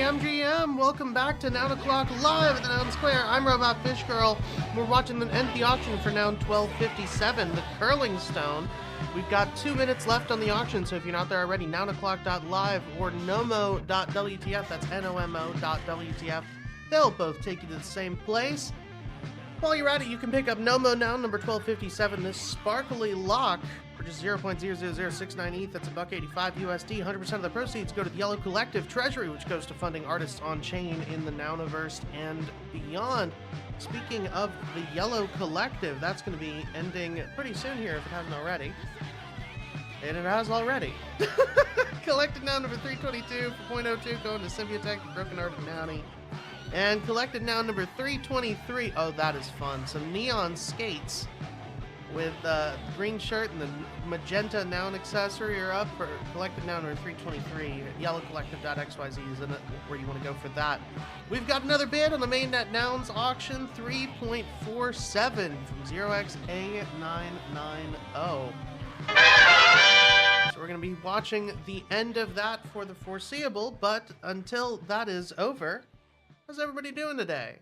MGM, welcome back to Noun O'Clock live at the Noun Square. I'm Robot Fish Girl. We're watching the end the auction for Noun 1257, the Curling Stone. We've got 2 minutes left on the auction, so if you're not there already, nounoclock.live or nomo.wtf, that's nomo.wtf. They'll both take you to the same place. While you're at it, you can pick up Nomo Noun number 1257, this sparkly lock for just 0.00069 ETH. That's $1.85 USD. 100% of the proceeds go to the Yellow Collective Treasury, which goes to funding artists on chain in the Nouniverse and beyond. Speaking of the Yellow Collective, that's going to be ending pretty soon here if it hasn't already. And it has already. Collected Noun number 322 for 0.02 going to Symbiotech, Broken Art of Nouny. And collected Noun number 323. Oh, that is fun. Some neon skates with the green shirt and the magenta Noun accessory are up for collected Noun number 323. Yellowcollective.xyz is where you want to go for that. We've got another bid on the mainnet Nouns auction, 3.47 from 0xA990. So we're going to be watching the end of that for the foreseeable, but until that is over, how's everybody doing today?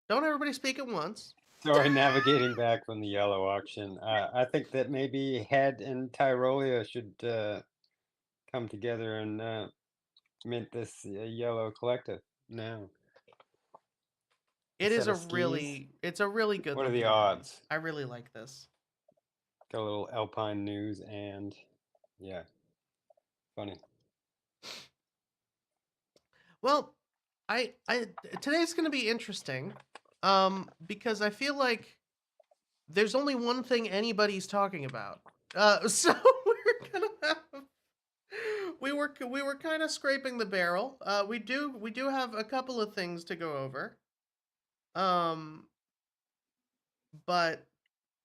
Don't everybody speak at once. Sorry, navigating back from the yellow auction. I think that maybe Head and Tyrolia should come together and mint this yellow collective now. It's a really good. What are the odds? I really like this. Got a little Alpine news and yeah, funny. Well, I today's going to be interesting, because I feel like there's only one thing anybody's talking about. So we're gonna have. We were kind of scraping the barrel. We do have a couple of things to go over. But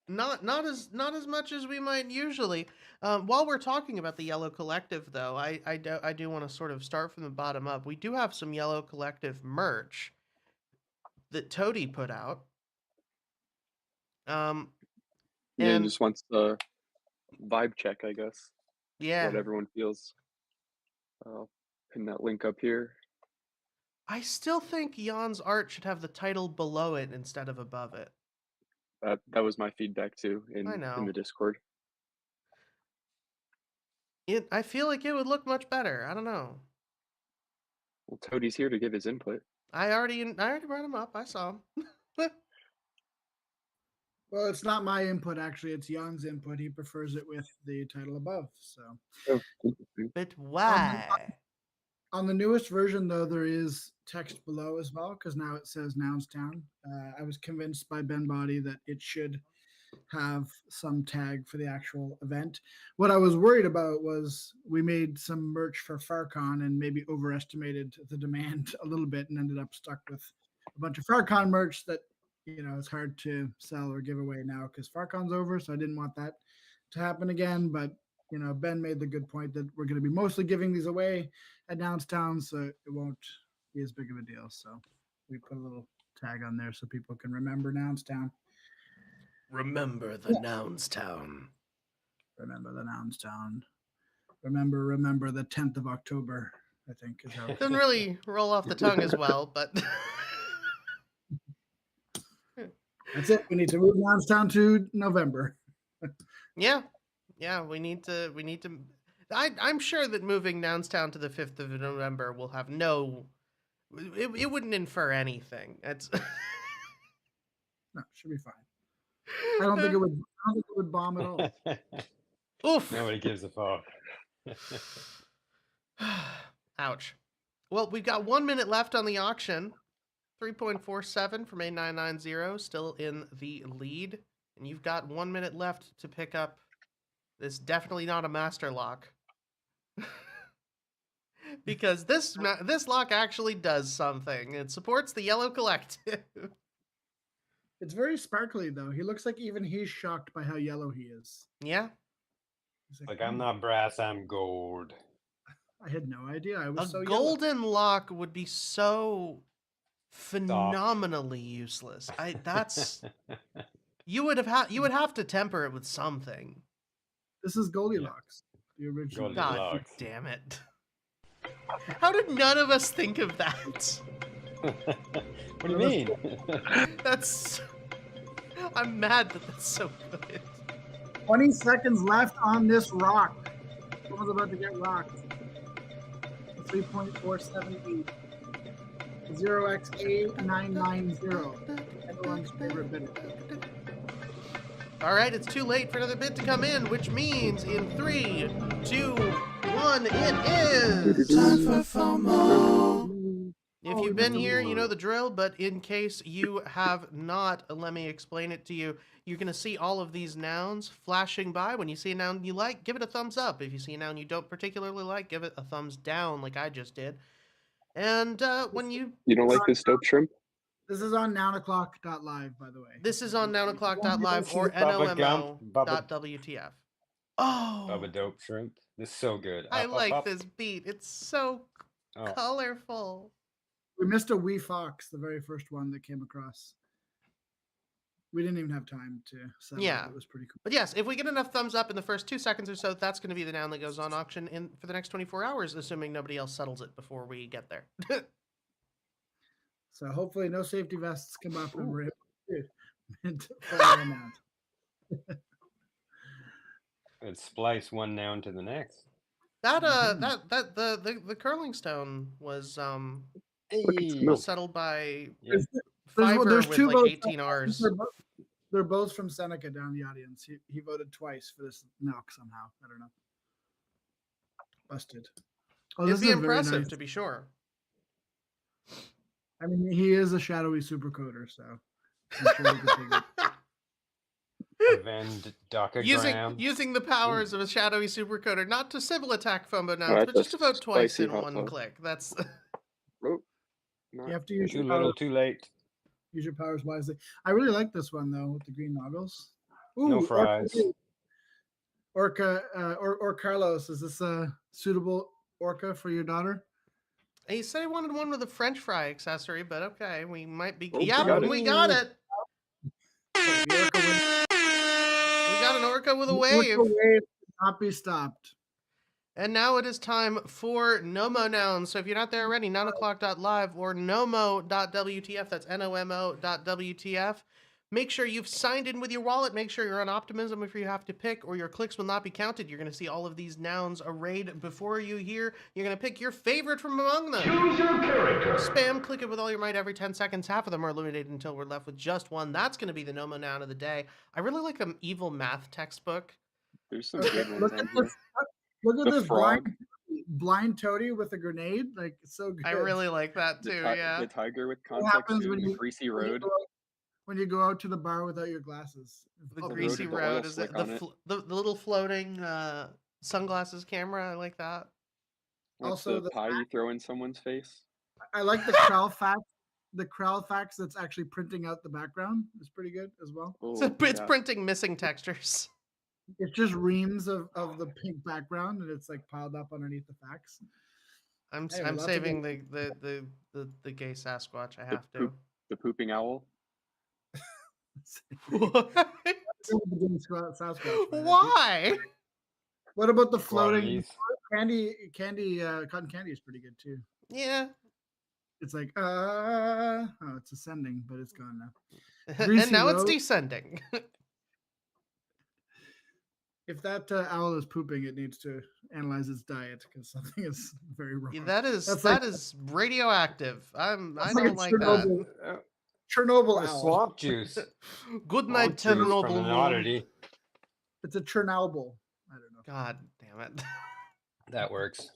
not as much as we might usually. While we're talking about the Yellow Collective, though, I do want to sort of start from the bottom up. We do have some Yellow Collective merch that Toady put out. And just wants the vibe check, I guess. Yeah. What everyone feels. I'll pin that link up here. I still think Jan's art should have the title below it instead of above it. That was my feedback too I in know. the Discord. I feel like it would look much better. I don't know. Well, Toadie's here to give his input. I already brought him up. I saw him. Well, it's not my input, actually. It's Jan's input. He prefers it with the title above. So, Oh, interesting. But why? on the newest version, though, there is text below as well, because now it says Nounstown. I was convinced by Ben Body that it should have some tag for the actual event. What I was worried about was we made some merch for FarCon and maybe overestimated the demand a little bit and ended up stuck with a bunch of FarCon merch that, it's hard to sell or give away now because FarCon's over. So I didn't want that to happen again. But, Ben made the good point that we're going to be mostly giving these away at Nounstown, so it won't be as big of a deal. So we put a little tag on there so people can remember Nounstown. Remember the Nounstown. Remember the Nounstown. Remember the 10th of October, I think is how it Doesn't really roll off the tongue as well, but That's it. We need to move Nounstown to November. yeah, we need to. I'm sure that moving Nounstown to the 5th of November will have no. It wouldn't infer anything. It's No, it should be fine. I don't think it would bomb at all. Oof. Nobody gives a fuck. Ouch. Well, we've got 1 minute left on the auction. 3.47 from A990, still in the lead. And you've got 1 minute left to pick up this definitely not a master lock. Because this lock actually does something. It supports the Yellow Collective. It's very sparkly, though. He looks like even he's shocked by how yellow he is. Yeah. He's Like, I'm not brass, I'm gold. I had no idea. I was A so golden lock would be so phenomenally useless. You would have to temper it with something. This is Goldilocks, the original. God Goldilocks. damn it. How did none of us think of that? What do you mean? I'm mad that that's so good. 20 seconds left on this rock. Someone's about to get rocked. 3.478. 0x8990. Everyone's favorite bidder. All right, it's too late for another bid to come in, which means in 3, 2, 1, it is time for FOMO. If you've been here, you know the drill, but in case you have not, let me explain it to you. You're going to see all of these nouns flashing by. When you see a noun you like, give it a thumbs up. If you see a noun you don't particularly like, give it a thumbs down like I just did. And when you don't like this dope shrimp? This is on nounoclock.live, by the way. This is on nounoclock.live or NOMO.WTF. Oh, Bubba Dope Shrimp. This is so good. I Up, up, like up. this beat. It's so colorful. We missed a wee fox, the very first one that came across. We didn't even have time to settle. Yeah. It was pretty cool. But yes, if we get enough thumbs up in the first 2 seconds or so, that's going to be the noun that goes on auction for the next 24 hours, assuming nobody else settles it before we get there. So hopefully no safety vests come up and we're able to follow them out. And splice one noun to the next. The curling stone was Hey. settled by Yeah. Fiverr there's with two like votes. 18 R's. They're both from Seneca down the audience. He voted twice for this milk somehow. I don't know. Busted. Oh, It'd this be is a very impressive nice- to be sure. I mean, he is a shadowy supercoder, so I'm sure he could take it. Avend Docagram. Using the powers of a shadowy supercoder, not to civil attack FOMO nouns, Alright, but just to that's vote twice spicy in hot one dog. click. That's Oh, not You have to use Too your little, powers, too late. use your powers wisely. I really like this one though with the green noggles. Ooh, No fries. Orca, or Carlos, is this a suitable orca for your daughter? he said he wanted one with a French fry accessory, but okay, we might be. Oh, Yeah, got it. we got it. The orca wins. We got got an orca with a Orca wave. wave cannot be stopped. And now it is time for Nomo Nouns. So if you're not there already, 9o'clock.live or nomo.wtf, that's nomo.wtf. Make sure you've signed in with your wallet. Make sure you're on Optimism if you have to pick, or your clicks will not be counted. You're going to see all of these nouns arrayed before you here. You're going to pick your favorite from among them. Choose your character. Spam, click it with all your might every 10 seconds. Half of them are eliminated until we're left with just one. That's going to be the Nomo Noun of the day. I really like an evil math textbook. There's some good ones Look on at here. this. Look at The this frog. blind toady with a grenade. Like, it's so good. I really like that too, yeah. The tiger with What context happens too, when the you- greasy when you road. go out- When you go out to the bar without your glasses. The road greasy with the oil road is slick it? on it. The little floating sunglasses camera. I like that. What's Also the the pie you throw in someone's face? I like the Crowfax. The Crowfax that's actually printing out the background is pretty good as well. Oh, It's yeah. printing missing textures. It's just reams of the pink background, and it's like piled up underneath the fax. I'm Anyway, I'm lots of saving the gay Sasquatch. I have to. The pooping owl. What? Sasquatch, man. Why? What about the Lot of floating these. cotton candy is pretty good too. Yeah. It's like oh, it's ascending, but it's gone now. And Greasy now it's road. descending. If that owl is pooping, it needs to analyze its diet because something is very wrong. Yeah, that is That's that like- is radioactive. I That's don't a like that. Chernobyl The owl. swamp juice. Good night, Swamp juice from an Chernobyl. oddity. It's a Chernobyl. I don't know. God damn it. That works.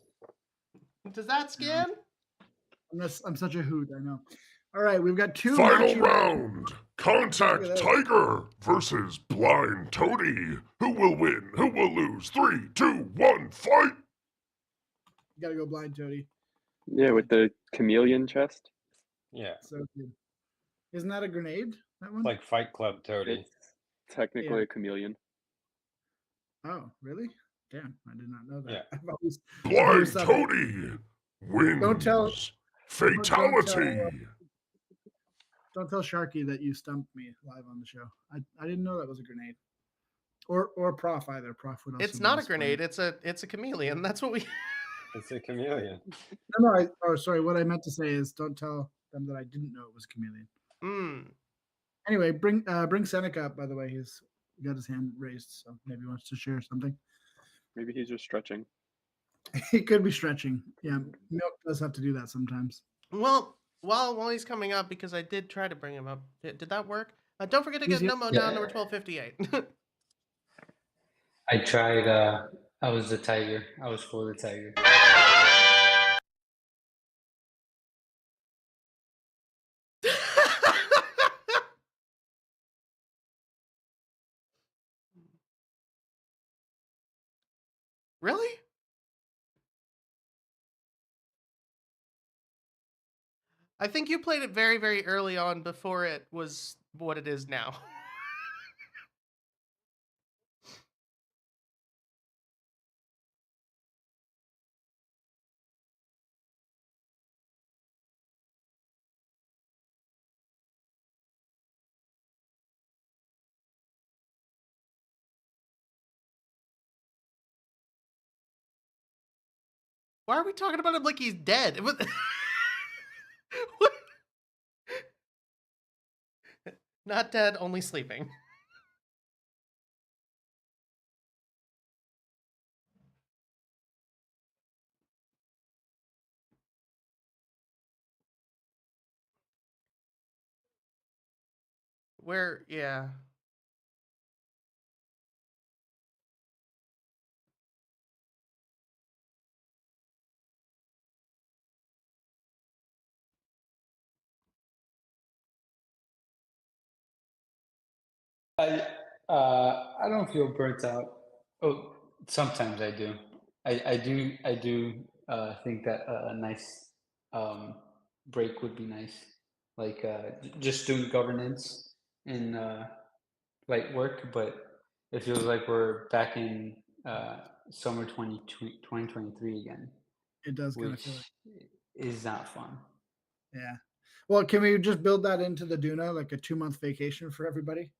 Does that scan? I'm such a hoot. I know. All right, we've got two. Final matching- round. Contact Look at that. Tiger versus Blind Toady. Who will win? Who will lose? 3, 2, 1, fight! You gotta go blind, Toady. Yeah, with the chameleon chest. Yeah. So good. Isn't that a grenade? That one? It's like Fight Club Toady. It's technically Yeah. a chameleon. Oh, really? Damn, I did not know that. Yeah. I've always- Blind thought- Toady wins. Don't tell- Fatality. Don't tell Sharky that you stumped me live on the show. I didn't know that was a grenade, or Prof either. Prof would also. It's be not a disappointed. grenade. It's a chameleon. That's what we. It's a chameleon. No, sorry. What I meant to say is, don't tell them that I didn't know it was a chameleon. Mm. Anyway, bring Seneca up. By the way, he's got his hand raised, so maybe he wants to share something. Maybe he's just stretching. He could be stretching. Yeah, milk does have to do that sometimes. Well, while he's coming up, because I did try to bring him up. Did that work? Don't forget to He's get here. Nomo down number 1258. I tried. I was the tiger. I was for the tiger. Really? I think you played it very, very early on before it was what it is now. Why are we talking about him like he's dead? What? Not dead, only sleeping. Yeah. I don't feel burnt out. Oh, sometimes I do. I do think that a nice break would be nice. Like just doing governance and light work, but it feels like we're back in summer 2023 again, It does kind of which feel like, is not fun. yeah. Well, can we just build that into the Duna, like a 2-month vacation for everybody?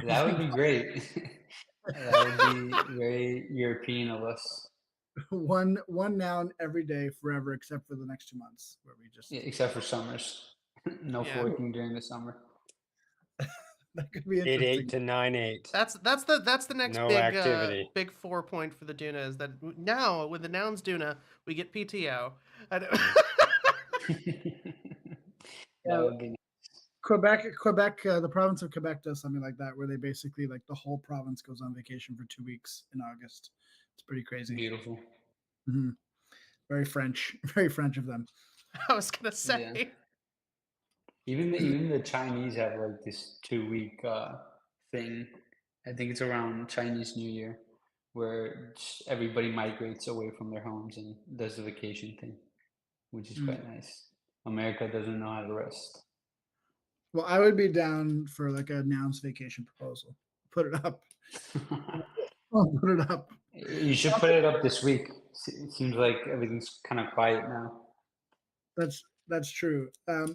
That would be great. That would be very European of us. one noun every day forever, except for the next 2 months, where we just Yeah, except for summers. No Yeah. forking during the summer. that could be 8-8 interesting. to 9-8. That's the next No big activity. big 4 point for the Duna is that now with the nouns Duna we get PTO. I don't- That would be Quebec, the province of Quebec does something like that, where they basically like the whole province goes on vacation for 2 weeks in August. It's pretty crazy. beautiful. Mhm. Very French, very French of them. I was gonna say. Yeah. Even the Chinese have like this 2 week thing. I think it's around Chinese New Year, where just everybody migrates away from their homes and does the vacation thing, which is Mm. quite nice. America doesn't know how to rest. Well, I would be down for like a nouns vacation proposal. Put it up. Oh, put it up. You should put it up this week. It seems like everything's kind of quiet now. That's true.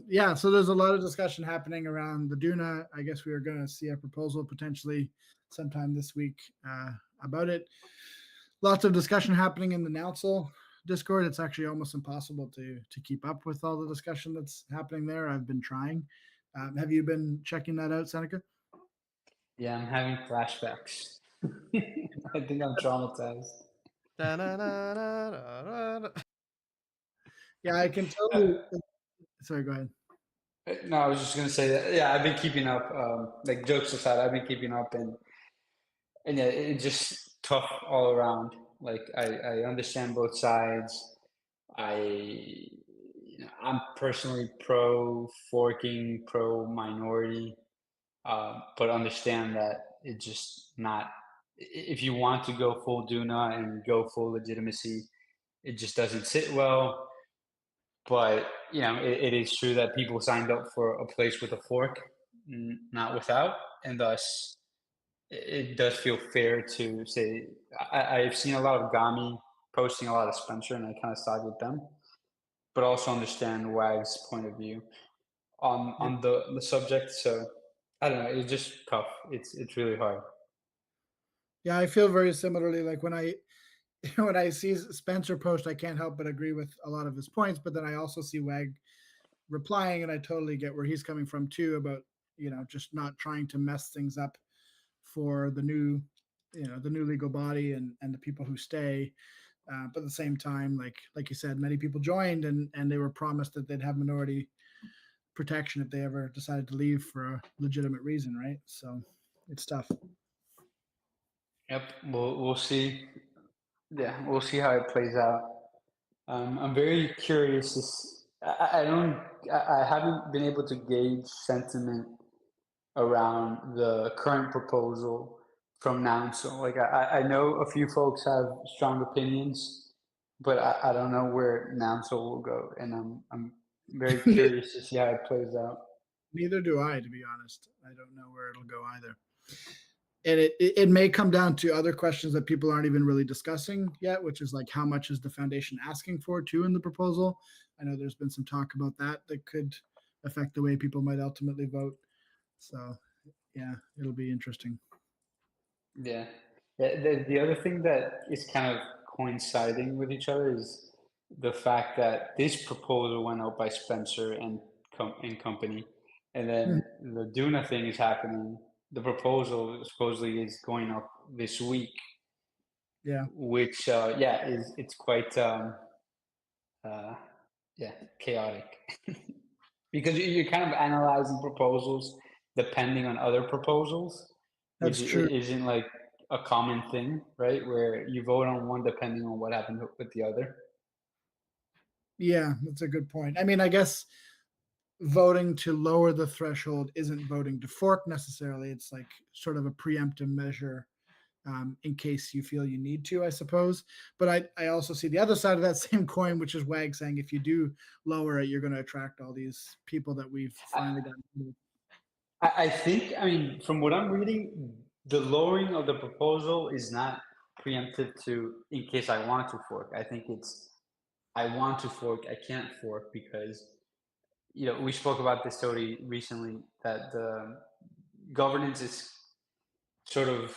Yeah, so there's a lot of discussion happening around the Duna. I guess we are going to see a proposal potentially sometime this week about it. Lots of discussion happening in the Nouncil Discord. It's actually almost impossible to keep up with all the discussion that's happening there. I've been trying. Have you been checking that out, Seneca? Yeah, I'm having flashbacks. I think I'm traumatized. Da-na-na-na-na-na. Yeah, I can tell you. Sorry, go ahead. No, I was just gonna say that. Yeah, I've been keeping up. Like jokes aside, I've been keeping up, and yeah, it's just tough all around. Like I understand both sides. I'm personally pro forking, pro minority, but understand that it's just not. If you want to go full Duna and go full legitimacy, it just doesn't sit well. But it is true that people signed up for a place with a fork, not without, and thus it does feel fair to say I've seen a lot of Gami posting a lot of Spencer, and I kind of side with them, but also understand Wag's point of view on the subject. So I don't know. It's just tough. It's really hard. Yeah, I feel very similarly. Like when I when I see Spencer post, I can't help but agree with a lot of his points. But then I also see Wag replying, and I totally get where he's coming from too about just not trying to mess things up for the new the new legal body and the people who stay. But at the same time, like you said, many people joined and they were promised that they'd have minority protection if they ever decided to leave for a legitimate reason, right? So it's tough. Yep, we'll see. Yeah, we'll see how it plays out. I'm very curious. I haven't been able to gauge sentiment around the current proposal from now. So, like, I know a few folks have strong opinions, but I don't know where Nouncil will go, and I'm very curious to see how it plays out. Neither do I, to be honest. I don't know where it'll go either. And it may come down to other questions that people aren't even really discussing yet, which is like how much is the foundation asking for too in the proposal. I know there's been some talk about that could affect the way people might ultimately vote. So yeah, it'll be interesting. Yeah. The other thing that is kind of coinciding with each other is the fact that this proposal went out by Spencer and company, and then the Duna thing is happening. The proposal supposedly is going up this week. Yeah. Which it's quite chaotic because you're kind of analyzing proposals depending on other proposals, That's which true. isn't like a common thing, right? Where you vote on one depending on what happened with the other. Yeah, that's a good point. I mean, I guess voting to lower the threshold isn't voting to fork necessarily. It's like sort of a preemptive measure in case you feel you need to, I suppose. But I also see the other side of that same coin, which is Wag saying if you do lower it, you're going to attract all these people that we've finally gotten. I think, I mean, from what I'm reading, the lowering of the proposal is not preemptive to in case I want to fork. I think it's I want to fork, I can't fork because we spoke about this, Tony, recently that the governance is sort of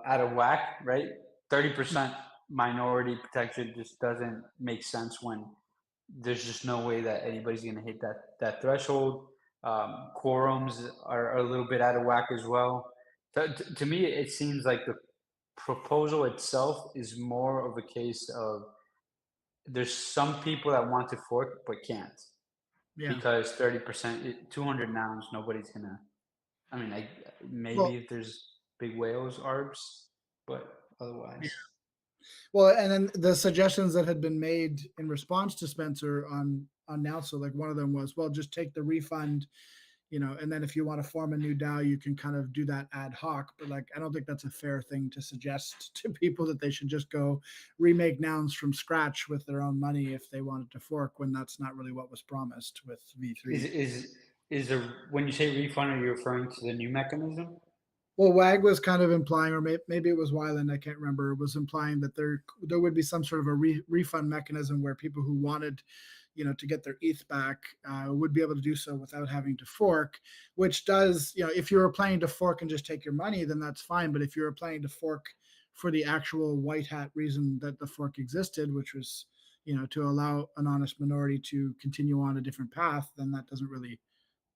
out of whack, right? 30% minority protection just doesn't make sense when there's just no way that anybody's going to hit that threshold. Quorums are a little bit out of whack as well. To me, it seems like the proposal itself is more of a case of there's some people that want to fork but can't Yeah. because 30%, 200 nouns, nobody's gonna. I mean, maybe Well, if there's big whales, arbs, but otherwise. well, and then the suggestions that had been made in response to Spencer on now, so like one of them was, well, just take the refund, and then if you want to form a new DAO, you can kind of do that ad hoc. But like, I don't think that's a fair thing to suggest to people that they should just go remake nouns from scratch with their own money if they wanted to fork, when that's not really what was promised with V3. Is there, when you say refund, are you referring to the new mechanism? Well, WAG was kind of implying, or maybe it was Wyland, I can't remember, was implying that there would be some sort of a refund mechanism where people who wanted, to get their ETH back would be able to do so without having to fork, which does, if you were planning to fork and just take your money, then that's fine. But if you were planning to fork for the actual white hat reason that the fork existed, which was, to allow an honest minority to continue on a different path, then that doesn't really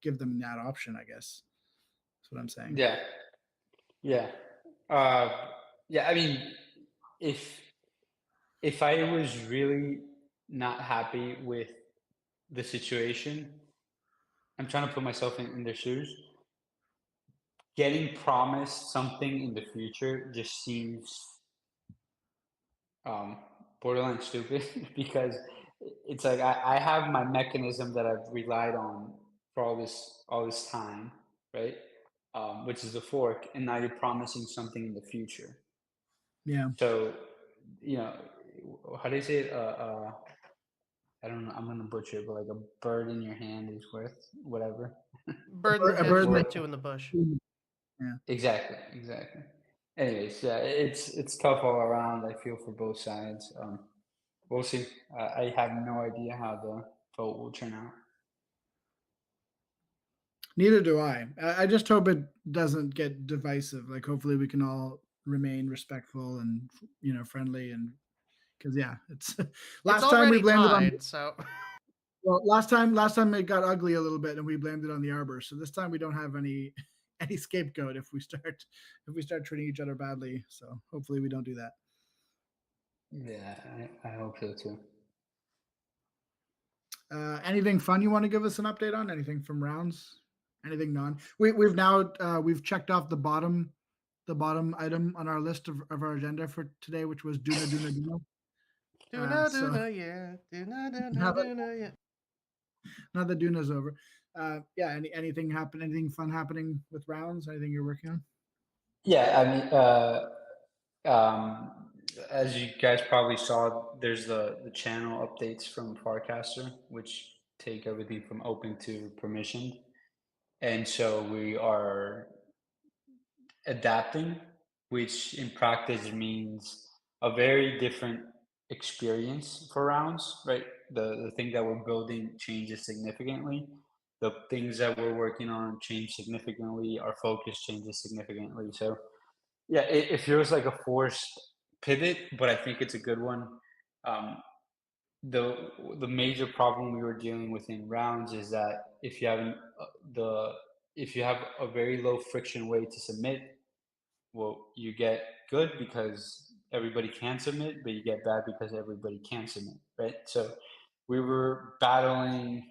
give them that option, I guess. That's what I'm saying. Yeah. Yeah. Uh, yeah. I mean, if I was really not happy with the situation, I'm trying to put myself in their shoes. Getting promised something in the future just seems um, borderline stupid because it's like I have my mechanism that I've relied on for all this time, right? Which is the fork, and now you're promising something in the future. Yeah. So, you know, how do you say it? I don't know. I'm gonna butcher it, but like a bird in your hand is worth whatever. Bird in the A hand bird is in the worth two in the bush. Yeah. Exactly, exactly. Anyways, yeah, it's tough all around. I feel for both sides. We'll see. I have no idea how the vote will turn out. Neither do I. I just hope it doesn't get divisive. Like, hopefully, we can all remain respectful and friendly, and because it's It's last time we already blamed it on. tied, so Well, last time it got ugly a little bit, and we blamed it on the arbor. So this time we don't have any any scapegoat if we start treating each other badly. So hopefully we don't do that. Yeah, I hope so too. Anything fun you want to give us an update on? Anything from rounds? Anything non? We've now we've checked off the bottom item on our list of our agenda for today, which was Duna Duna Duna. Duna So Duna, yeah. Duna Duna now that, Duna, yeah. now that Duna's over, yeah. Anything fun happening with rounds? Anything you're working on? Yeah, I mean, as you guys probably saw, there's the channel updates from Farcaster, which take everything from open to permissioned, and so we are adapting, which in practice means a very different experience for rounds, right? The thing that we're building changes significantly. The things that we're working on change significantly. Our focus changes significantly. So yeah, it feels like a forced pivot, but I think it's a good one. Um, the major problem we were dealing with in rounds is that the if you have a very low friction way to submit, well, you get good because everybody can submit, but you get bad because everybody can't submit, right? So we were battling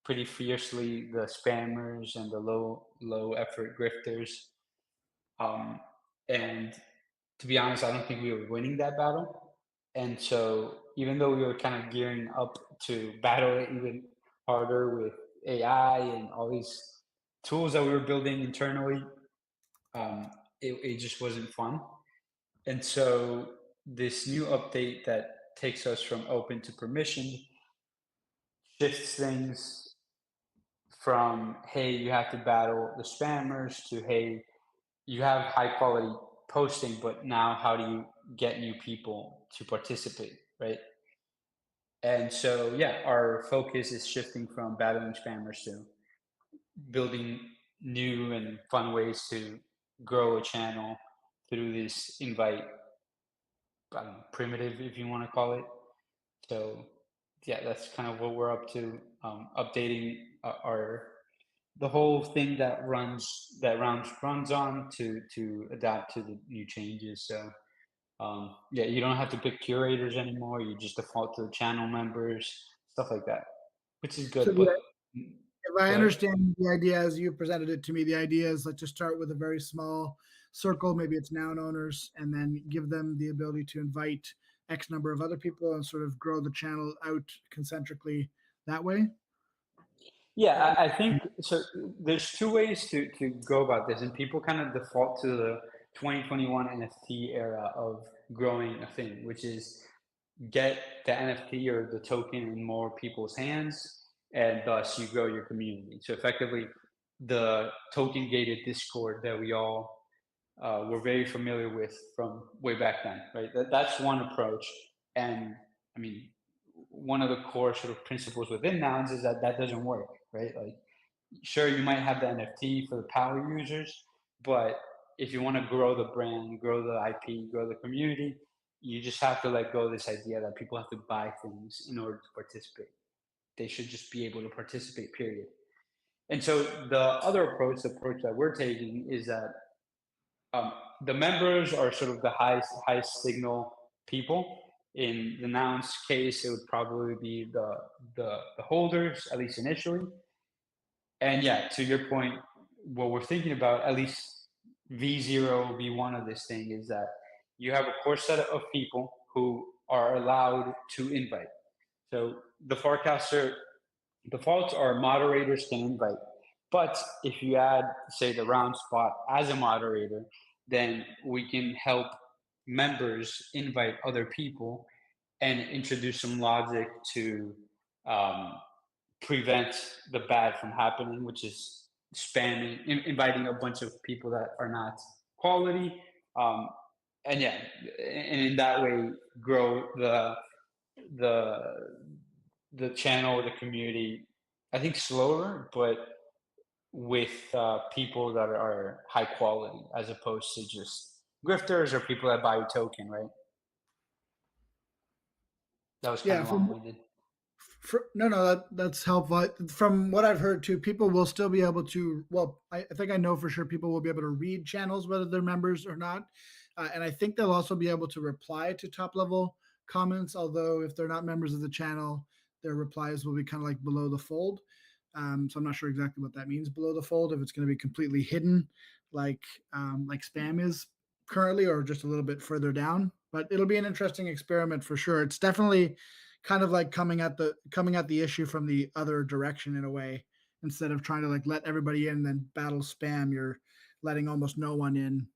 pretty fiercely the spammers and the low effort grifters. And to be honest, I don't think we were winning that battle. And so even though we were kind of gearing up to battle it even harder with AI and all these tools that we were building internally, it just wasn't fun. And so this new update that takes us from open to permission shifts things from, hey, you have to battle the spammers to, hey, you have high quality posting, but now how do you get new people to participate, right? And so, yeah, our focus is shifting from battling spammers to building new and fun ways to grow a channel through this invite, I don't know, primitive, if you want to call it. So yeah, that's kind of what we're up to, updating our the whole thing that runs on to adapt to the new changes. So yeah, you don't have to pick curators anymore. You just default to the channel members, stuff like that, which is So good. But if I go ahead. understand the idea as you presented it to me, the idea is like to start with a very small circle, maybe it's noun owners, and then give them the ability to invite X number of other people and sort of grow the channel out concentrically that way. Yeah, I think so. There's two ways to go about this, and people kind of default to the 2021 NFT era of growing a thing, which is get the NFT or the token in more people's hands, and thus you grow your community. So effectively, the token gated Discord that we all were very familiar with from way back then, right? That's one approach, and I mean, one of the core sort of principles within nouns is that that doesn't work, right? Like, sure, you might have the NFT for the power users, but if you want to grow the brand, grow the IP, grow the community, you just have to let go of this idea that people have to buy things in order to participate. They should just be able to participate, period. And so the other approach, the approach that we're taking, is that um, the members are sort of the highest signal people. In the nouns case, it would probably be the holders, at least initially. And yeah, to your point, what we're thinking about, at least V0, V1 of this thing, is that you have a core set of people who are allowed to invite. So the forecaster defaults are moderators can invite. But if you add, say, the round spot as a moderator, then we can help members invite other people and introduce some logic to um, prevent the bad from happening, which is spamming, inviting a bunch of people that are not quality. Um, and yeah, and in that way, grow the the channel, the community. I think slower, but with people that are high quality, as opposed to just grifters or people that buy a token, right? That was kind Yeah, of long-winded. no, that's helpful. From what I've heard too, people will still be able to. Well, I think I know for sure people will be able to read channels whether they're members or not, and I think they'll also be able to reply to top level comments. Although if they're not members of the channel, their replies will be kind of like below the fold. So I'm not sure exactly what that means below the fold. If it's going to be completely hidden, like spam is currently, or just a little bit further down. But it'll be an interesting experiment for sure. It's definitely kind of like coming at the issue from the other direction in a way. Instead of trying to like let everybody in and then battle spam, you're letting almost no one in,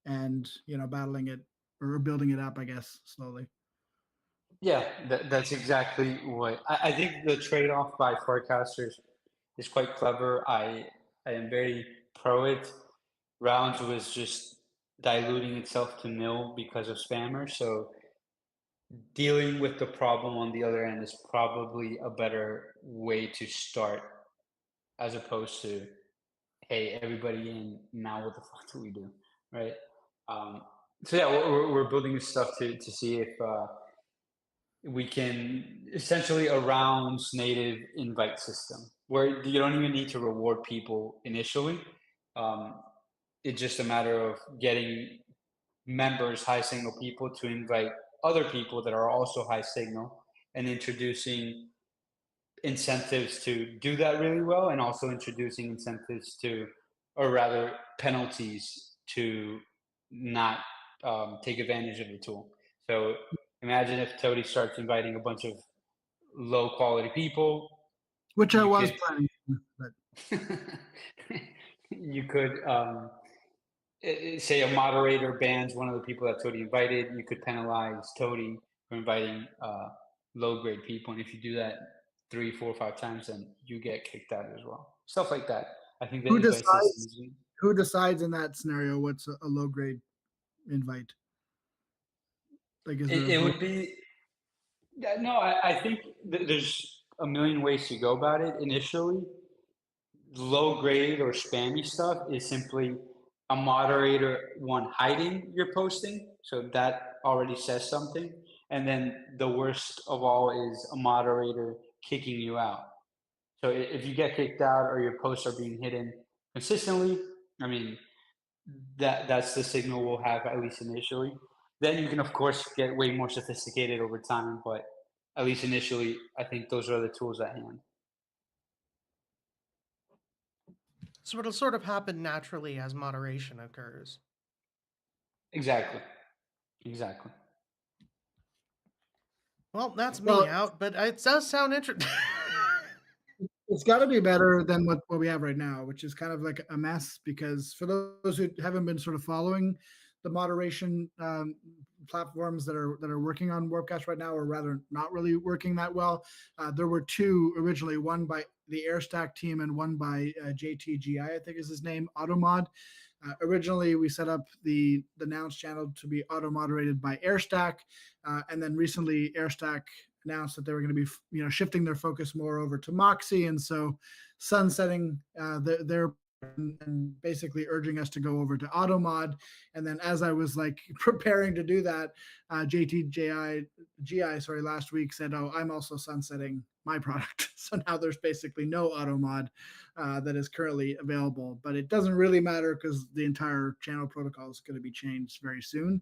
and battling it or building it up, I guess, slowly. Yeah, that's exactly what I think. The trade-off by forecasters is quite clever. I am very pro it. Rounds was just diluting itself to nil because of spammers. So dealing with the problem on the other end is probably a better way to start, as opposed to, hey, everybody in, now what the fuck do we do, right? Um, so yeah, we're building this stuff to see if we can essentially a rounds native invite system where you don't even need to reward people initially. Um, it's just a matter of getting members, high signal people, to invite other people that are also high signal, and introducing incentives to do that really well, and also introducing incentives to, or rather penalties to not take advantage of the tool. So imagine if Toady starts inviting a bunch of low quality people, Which I you was could planning, but you could say a moderator bans one of the people that Toady invited. You could penalize Toady for inviting low grade people, and if you do that 3, 4, 5 times, then you get kicked out as well. Stuff like that. I think the who invite system decides? is. Who decides in that scenario what's a low grade invite? Like, is there a It vote? would be. Yeah, no, I think there's a million ways to go about it. Initially, low grade or spammy stuff is simply a moderator one hiding your posting, so that already says something. And then the worst of all is a moderator kicking you out. So if you get kicked out or your posts are being hidden consistently, I mean that's the signal we'll have at least initially. Then you can of course get way more sophisticated over time, but at least initially, I think those are the tools at hand. So it'll sort of happen naturally as moderation occurs. Exactly. Exactly. Well, that's me Well, out, but it does sound interesting. it's got to be better than what we have right now, which is kind of like a mess. Because for those who haven't been sort of following the moderation platforms that are working on Warpcast right now, or rather not really working that well, there were two originally, one by the Airstack team and one by JTGI, I think is his name, Automod. Originally, we set up the Nouns channel to be auto moderated by Airstack, and then recently Airstack announced that they were going to be shifting their focus more over to Moxie, and so sunsetting their and basically urging us to go over to AutoMod. And then as I was like preparing to do that, GI last week said, "Oh, I'm also sunsetting my product." So now there's basically no AutoMod that is currently available, but it doesn't really matter because the entire channel protocol is going to be changed very soon.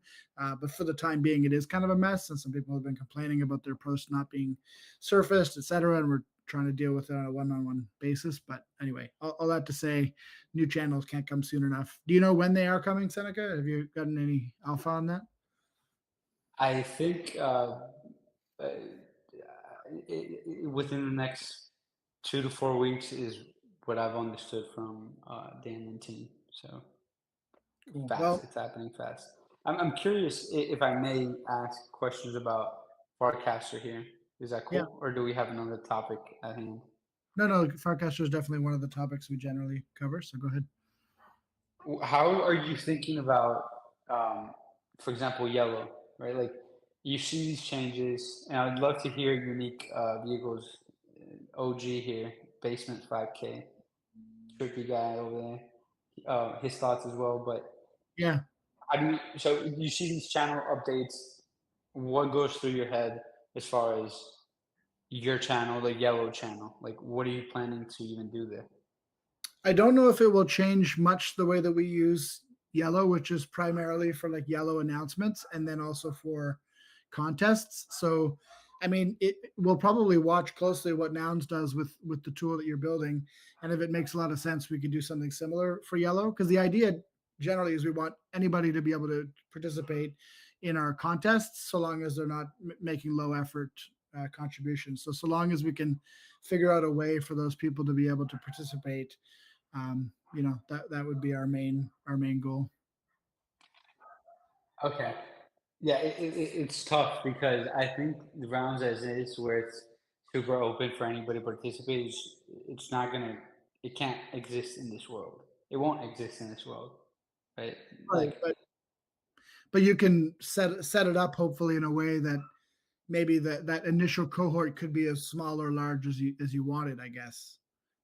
But for the time being, it is kind of a mess, and some people have been complaining about their posts not being surfaced, etc. And we're trying to deal with it on a one-on-one basis. But anyway, all that to say, new channels can't come soon enough. Do you know when they are coming, Seneca? Have you gotten any alpha on that? I think within the next 2 to 4 weeks is what I've understood from Dan and team. So Cool. fast, Well, it's happening fast. I'm curious if I may ask questions about Farcaster here. Is that cool? Yeah. Or do we have another topic at hand? No, Farcaster is definitely one of the topics we generally cover. So go ahead. How are you thinking about, for example, yellow, right? Like you see these changes, and I'd love to hear Unique Vehicles OG here, Basement 5K, tricky guy over there, his thoughts as well. But Yeah. so you see these channel updates, what goes through your head as far as your channel, the yellow channel? Like, what are you planning to even do there? I don't know if it will change much the way that we use yellow, which is primarily for like yellow announcements and then also for contests. So, I mean, we'll probably watch closely what Nouns does with the tool that you're building, and if it makes a lot of sense, we could do something similar for yellow. Because the idea generally is we want anybody to be able to participate in our contests, so long as they're not making low effort contributions. So long as we can figure out a way for those people to be able to participate, that would be our main goal. Okay. Yeah, it's tough because I think the rounds as is, where it's super open for anybody to participate, it's not gonna, it can't exist in this world. It won't exist in this world, right? Right, Like, but you can set it up hopefully in a way that maybe that initial cohort could be as small or large as you want it, I guess,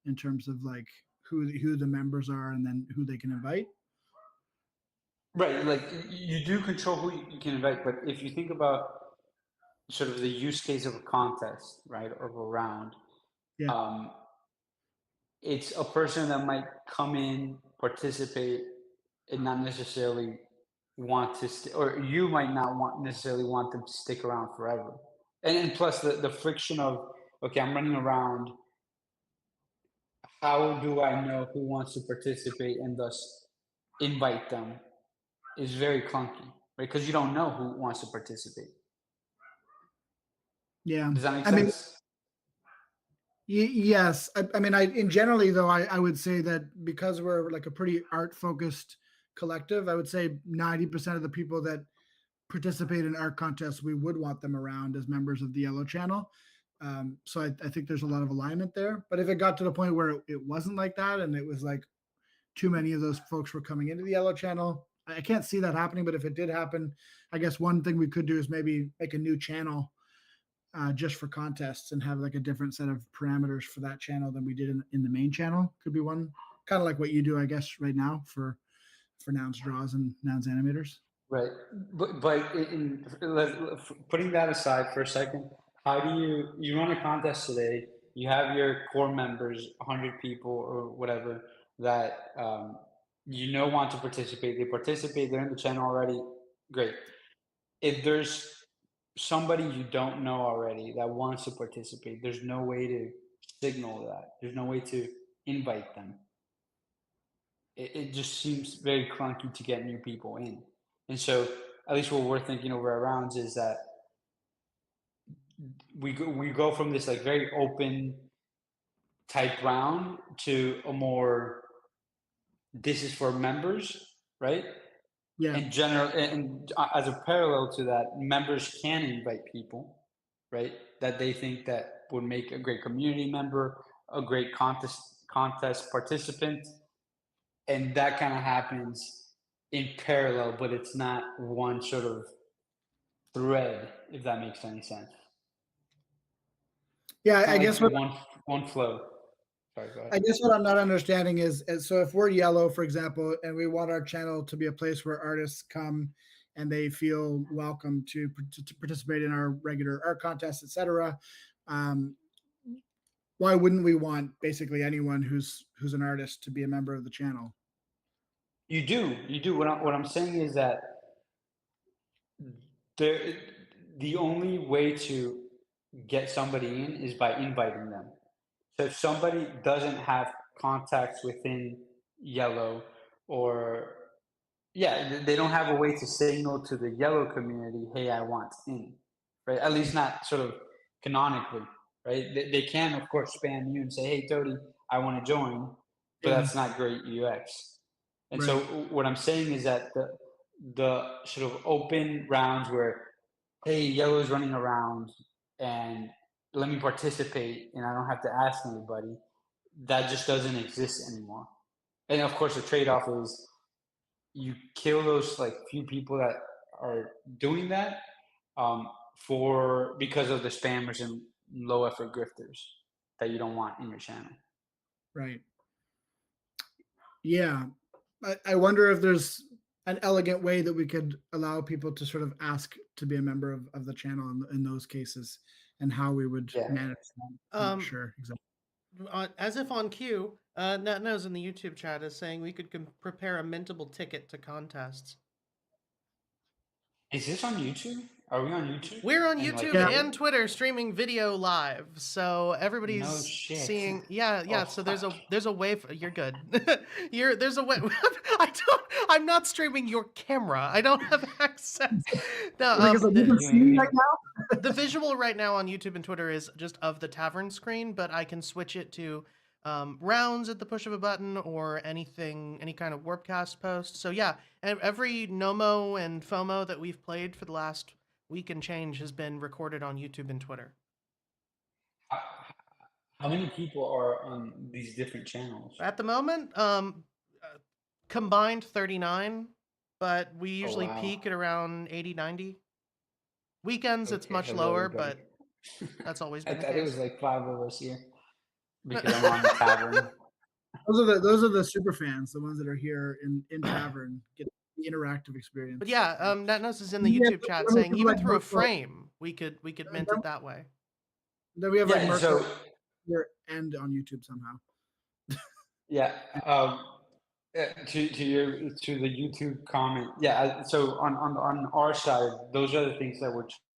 in terms of like who the members are and then who they can invite. right, like you do control who you can invite, but if you think about sort of the use case of a contest, right, or of a round, Yeah. It's a person that might come in, participate, and not necessarily want to, or you might not necessarily want them to stick around forever. And plus the friction of, okay, I'm running around. How do I know who wants to participate and thus invite them is very clunky, right? Because you don't know who wants to participate. Yeah. Does that make I mean, sense? yes. I mean, in generally though, I would say that because we're like a pretty art focused collective, I would say 90% of the people that participate in art contests, we would want them around as members of the yellow channel. So I think there's a lot of alignment there. But if it got to the point where it wasn't like that, and it was like too many of those folks were coming into the yellow channel, I can't see that happening. But if it did happen, I guess one thing we could do is maybe make a new channel just for contests and have like a different set of parameters for that channel than we did in the main channel. Could be one, kind of like what you do, I guess, right now for for Nouns Draws and Nouns Animators. Right, but putting that aside for a second, how do you run a contest today? You have your core members, 100 people or whatever that want to participate. They participate. They're in the channel already. Great. If there's somebody you don't know already that wants to participate, there's no way to signal that. There's no way to invite them. It just seems very clunky to get new people in. And so, at least what we're thinking over our rounds is that we go from this like very open type round to a more this is for members, right? Yeah. And as a parallel to that, members can invite people, right? That they think that would make a great community member, a great contest participant, and that kind of happens in parallel, but it's not one sort of thread, if that makes any sense. Yeah, It's I not guess like what one flow. Sorry, go ahead. I guess what I'm not understanding is so if we're yellow, for example, and we want our channel to be a place where artists come and they feel welcome to participate in our regular art contests, etc. Why wouldn't we want basically anyone who's an artist to be a member of the channel? You do. What I'm saying is that there, the only way to get somebody in is by inviting them. So if somebody doesn't have contacts within Yellow, or they don't have a way to signal to the Yellow community, hey, I want in, right? At least not sort of canonically, right? They can, of course, spam you and say, hey, Toady, I want to join, but that's not great UX. And so what I'm saying is that the sort of open rounds where, hey, Yellow's running around and let me participate and I don't have to ask anybody, that just doesn't exist anymore. And of course, the trade-off is you kill those like few people that are doing that because of the spammers and low effort grifters that you don't want in your channel. Right. Yeah. I wonder if there's an elegant way that we could allow people to sort of ask to be a member of the channel in those cases, and how we would manage that. I'm not sure exactly. As if on cue, Netnose in the YouTube chat is saying we could prepare a mintable ticket to contests. Is this on YouTube? Are we on YouTube? We're on YouTube and Twitter streaming video live, so everybody's seeing. Yeah. So there's a way. You're good. There's a way. I'm not streaming your camera. I don't have access. No, the visual right now on YouTube and Twitter is just of the tavern screen, but I can switch it to rounds at the push of a button or any kind of Warpcast post. So yeah, and every Nomo and FOMO that we've played for the last week and change has been recorded on YouTube and Twitter. How many people are on these different channels? At the moment, combined 39, but we usually peak at around 80, 90. Weekends, it's much lower, but that's always been the case. I thought it was like 5 of us here because I'm on the tavern. Those are the super fans, the ones that are here in tavern, get the interactive experience. But yeah, Netnos is in the YouTube chat saying even through a frame, we could mint it that way. Then we have like Marco here and on YouTube somehow. To the YouTube comment. Yeah, so on our side, those are the things that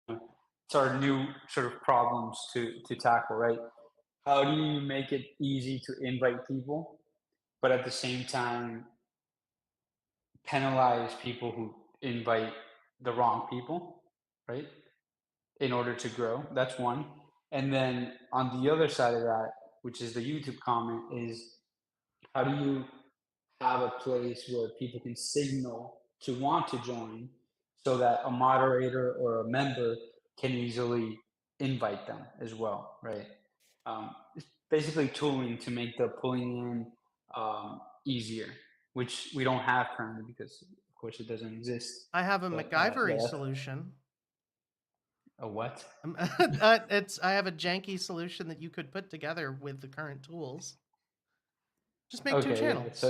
it's our new sort of problems to tackle, right? How do you make it easy to invite people, but at the same time penalize people who invite the wrong people, right? In order to grow. That's one. And then on the other side of that, which is the YouTube comment, is how do you have a place where people can signal to want to join so that a moderator or a member can easily invite them as well, right? It's basically tooling to make the pulling in easier, which we don't have currently because, of course, it doesn't exist. I have a MacGyver solution. A what? I have a janky solution that you could put together with the current tools. Just make 2 channels.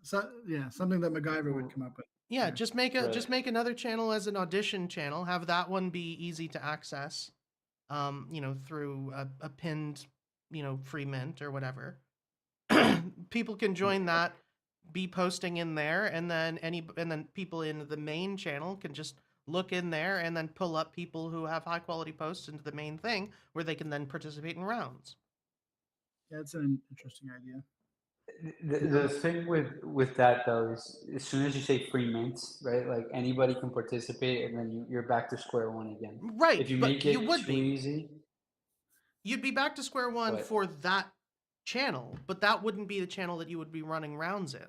So yeah, something that MacGyver would come up with. Yeah, Yeah. just make another channel as an audition channel. Have that one be easy to access, through a pinned, free mint or whatever. People can join that, be posting in there, and then people in the main channel can just look in there and then pull up people who have high quality posts into the main thing where they can then participate in rounds. Yeah, it's an interesting idea. The thing with that though is as soon as you say free mints, right? Like anybody can participate, and then you're back to square one again. Right, If you but make you it would too be. easy, You'd be back to square one but for that channel, but that wouldn't be the channel that you would be running rounds in.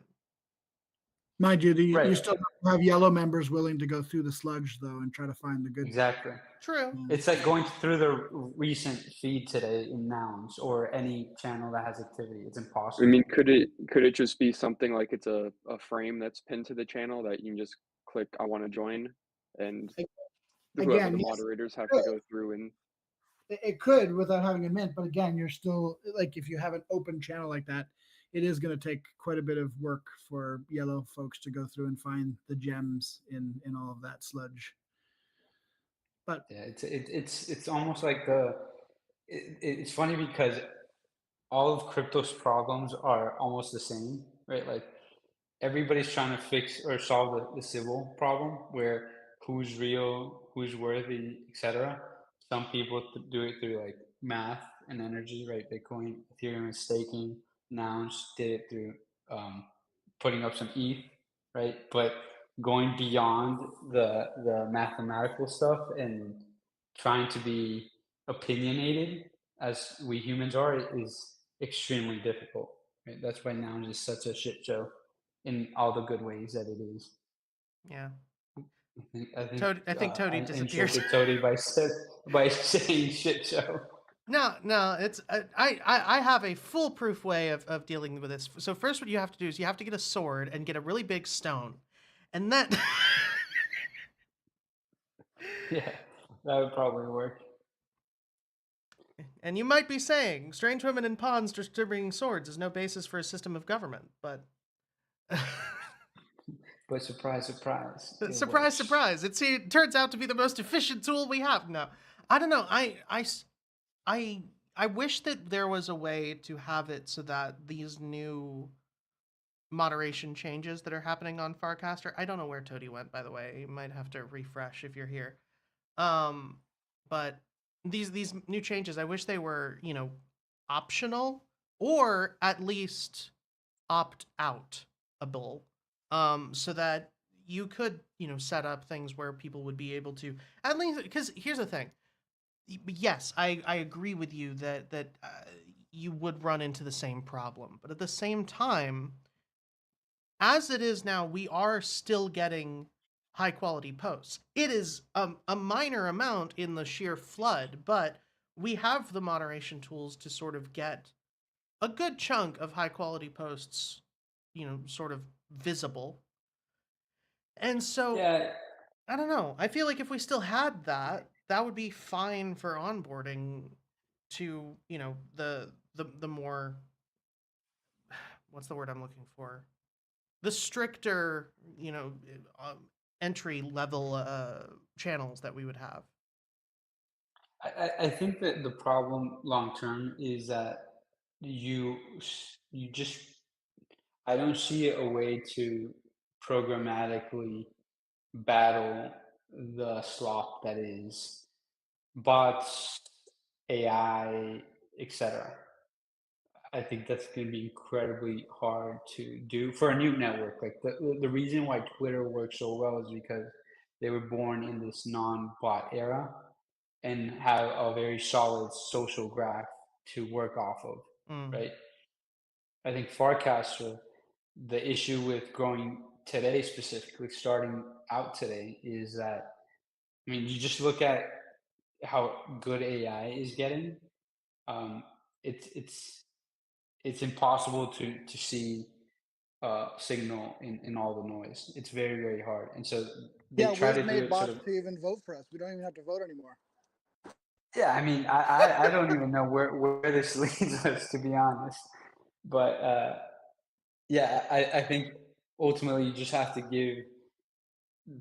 Mind you, you right, still have yellow members willing to go through the sludge though and try to find the good. exactly. True. Yeah. It's like going through the recent feed today in Nouns or any channel that has activity. It's I impossible. mean, could it just be something like it's a frame that's pinned to the channel that you can just click I want to join, and whoever Again, the yes, moderators have could. to go through and It could without having a mint, but again, you're still like if you have an open channel like that, it is going to take quite a bit of work for yellow folks to go through and find the gems in all of that sludge. But Yeah, it's almost like it's funny because all of crypto's problems are almost the same, right? Like everybody's trying to fix or solve the civil problem where who's real, who's worthy, etc. Some people do it through like math and energy, right? Bitcoin, Ethereum is staking. Nouns did it through putting up some ETH, right? But going beyond the mathematical stuff and trying to be opinionated as we humans are is extremely difficult. Right? That's why Nouns is such a shit show in all the good ways that it is. Yeah. I think Toady disappears. insulted Toady by saying shit show. No, it's I have a foolproof way of dealing with this. So first, what you have to do is you have to get a sword and get a really big stone, and then Yeah, that would probably work. and you might be saying strange women in ponds distributing swords is no basis for a system of government, but But surprise, surprise. surprise, works. surprise! It turns out to be the most efficient tool we have. No, I don't know. I wish that there was a way to have it so that these new moderation changes that are happening on Farcaster. I don't know where Toady went, by the way. You might have to refresh if you're here. But these new changes, I wish they were, optional or at least opt out able. So that you could, set up things where people would be able to at least, because here's the thing. Yes, I agree with you that you would run into the same problem, but at the same time, as it is now, we are still getting high quality posts. It is a minor amount in the sheer flood, but we have the moderation tools to sort of get a good chunk of high quality posts, sort of visible. And so, Yeah, I don't know. I feel like if we still had that, that would be fine for onboarding to, the more, what's the word I'm looking for? The stricter, entry level channels that we would have. I think that the problem long term is that you just I don't see a way to programmatically battle the slop that is bots, AI, etc. I think that's going to be incredibly hard to do for a new network. Like the reason why Twitter works so well is because they were born in this non-bot era and have a very solid social graph to work off of, right? I think Farcaster, the issue with growing today, specifically starting out today, is that I mean, you just look at how good AI is getting. Um, it's impossible to see signal in all the noise. It's very hard, and so they Yeah, try we've to do made it sort bots of. to even vote for us. We don't even have to vote anymore. Yeah, I mean, I don't even know where this leads us, to be honest. But yeah, I think ultimately you just have to give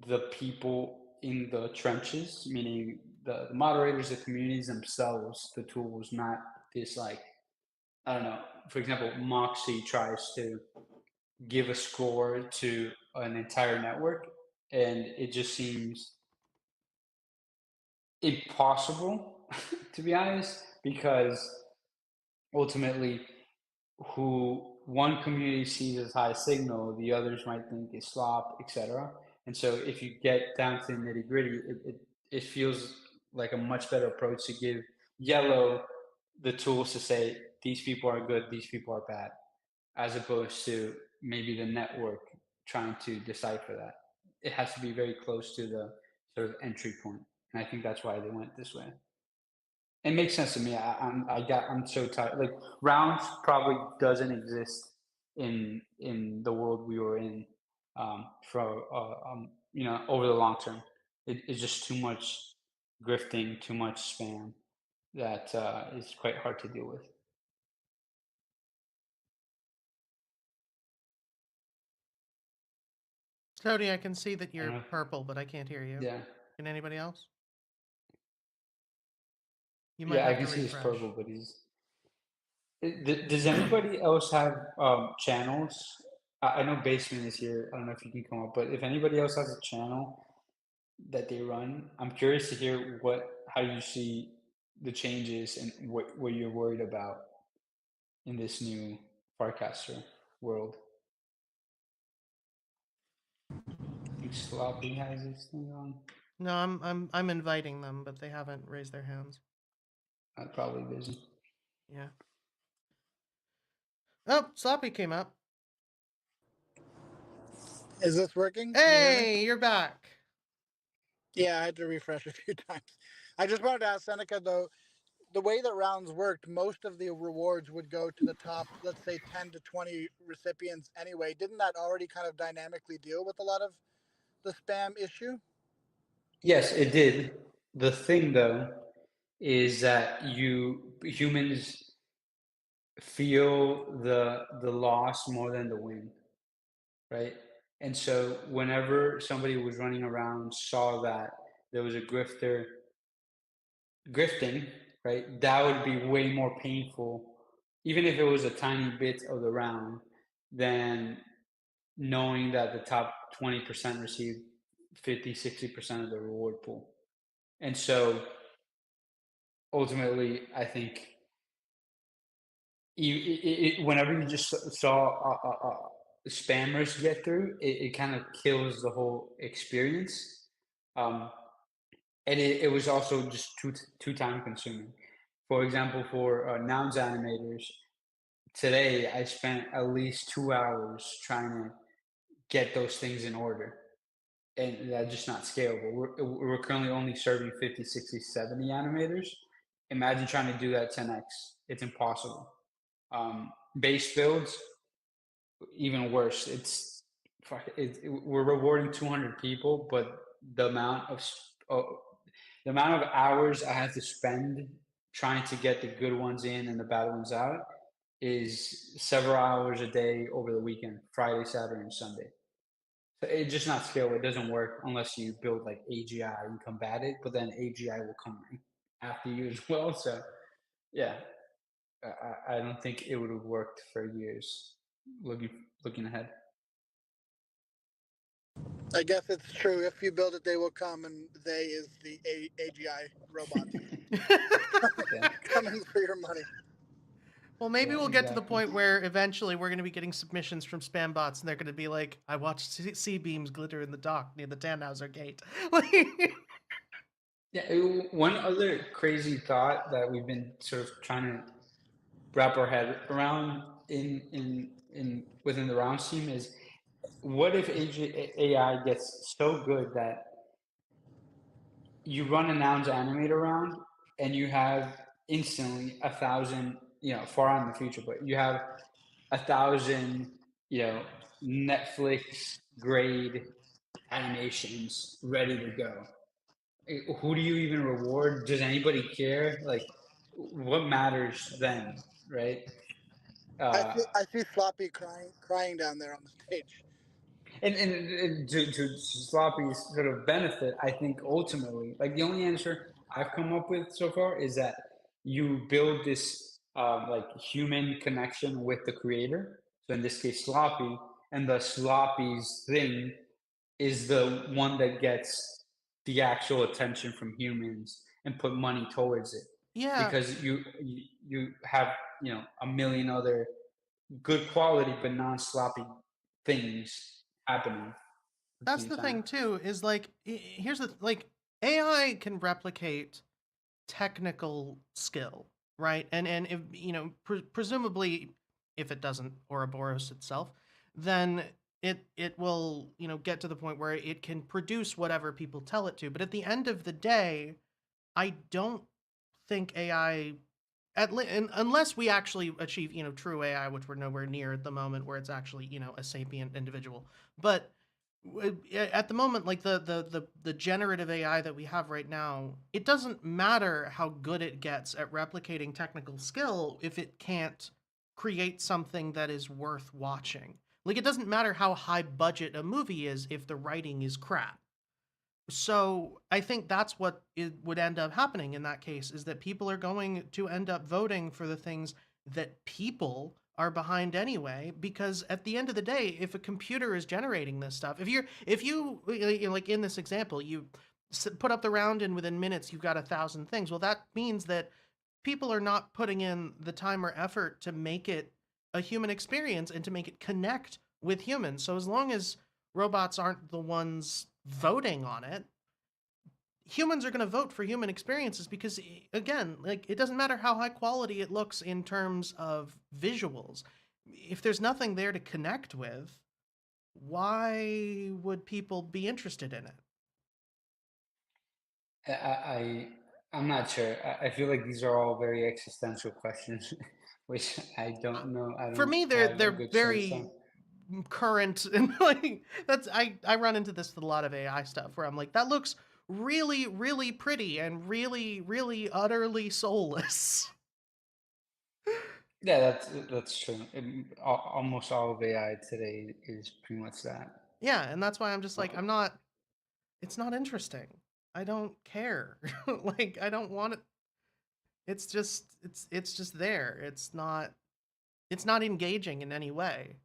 the people in the trenches, meaning the moderators, the communities themselves, the tools, not this like, I don't know. For example, Moxie tries to give a score to an entire network, and it just seems impossible, to be honest, because ultimately who one community sees as high signal, the others might think is slop, etc. And so if you get down to the nitty gritty, it feels like a much better approach to give yellow the tools to say these people are good, these people are bad, as opposed to maybe the network trying to decipher that. It has to be very close to the sort of entry point, and I think that's why they went this way. It makes sense to me. I'm so tired. Like rounds probably doesn't exist in the world we were in for over the long term. It's just too much grifting, too much spam that is quite hard to deal with. Tony, I can see that I you're don't know. purple, but I can't hear you. Yeah, Can anybody else? You might yeah, I have can to see his refresh. purple, but he's. Does anybody else have channels? I know Basement is here. I don't know if you can come up, but if anybody else has a channel that they run, I'm curious to hear how you see the changes and what you're worried about in this new Farcaster world. I think Sloppy has his thing on. No, I'm inviting them, but they haven't raised their hands. I'm probably busy. Yeah. Oh, Sloppy came up. Is this working? Can you hear me? Hey, you're back. Yeah, I had to refresh a few times. I just wanted to ask Seneca though, the way that rounds worked, most of the rewards would go to the top, let's say 10 to 20 recipients anyway. Didn't that already kind of dynamically deal with a lot of the spam issue? Yes, it did. The thing though is that humans feel the loss more than the win, right? And so whenever somebody was running around, saw that there was a grifter grifting, right, that would be way more painful, even if it was a tiny bit of the round, than knowing that the top 20% received 50, 60% of the reward pool. And so ultimately, I think whenever you just saw spammers get through, it kind of kills the whole experience. And it was also just too time consuming. For example, for nouns animators, today I spent at least 2 hours trying to get those things in order. And that's just not scalable. We're currently only serving 50, 60, 70 animators. Imagine trying to do that 10x. It's impossible. Base builds, even worse. We're rewarding 200 people, but the amount of the amount of hours I have to spend trying to get the good ones in and the bad ones out is several hours a day over the weekend, Friday, Saturday, and Sunday. So it's just not scalable. It doesn't work unless you build like AGI and combat it, but then AGI will come after you as well. So yeah, I don't think it would have worked for years. Looking ahead. I guess it's true. If you build it, they will come, and they is the AGI robots Yeah. coming for your money. Well, maybe Yeah, we'll get to the exactly. point where eventually we're going to be getting submissions from spam bots, and they're going to be like, "I watched sea beams glitter in the dock near the Tannhauser Gate." Yeah. One other crazy thought that we've been sort of trying to wrap our head around in within the round team is, what if AI gets so good that you run a nouns animator round and you have instantly 1,000, far out in the future, but you have 1,000, Netflix grade animations ready to go. Who do you even reward? Does anybody care? Like, what matters then, right? I see Floppy crying down there on the stage. And to Sloppy's sort of benefit, I think ultimately, like the only answer I've come up with so far is that you build this like human connection with the creator. So in this case, Sloppy, and the Sloppy's thing is the one that gets the actual attention from humans and put money towards it Yeah, because you have a million other good quality but non-sloppy things happening at the that's same the time. thing too. Is like here's the like AI can replicate technical skill, right? And if presumably, if it doesn't Ouroboros itself, then it will get to the point where it can produce whatever people tell it to. But at the end of the day, I don't think AI unless we actually achieve true AI, which we're nowhere near at the moment, where it's actually a sapient individual. But at the moment, like the generative AI that we have right now, it doesn't matter how good it gets at replicating technical skill if it can't create something that is worth watching. Like it doesn't matter how high budget a movie is if the writing is crap. So I think that's what it would end up happening in that case, is that people are going to end up voting for the things that people are behind anyway, because at the end of the day, if a computer is generating this stuff, if you like in this example, you put up the round and within minutes you've got 1,000 things, well, that means that people are not putting in the time or effort to make it a human experience and to make it connect with humans. So as long as robots aren't the ones voting on it, humans are going to vote for human experiences because, again, like it doesn't matter how high quality it looks in terms of visuals. If there's nothing there to connect with, why would people be interested in it? I I'm not sure. I feel like these are all very existential questions, which I don't know. I For don't me, have a they're good sense on. very current, and like that's I run into this with a lot of AI stuff where I'm like, that looks really really pretty and really really utterly soulless. Yeah, that's true. Almost all of AI today is pretty much that. Yeah, and that's why I'm just like, I'm not, it's not interesting. I don't care. Like I don't want it. It's just there. It's not engaging in any way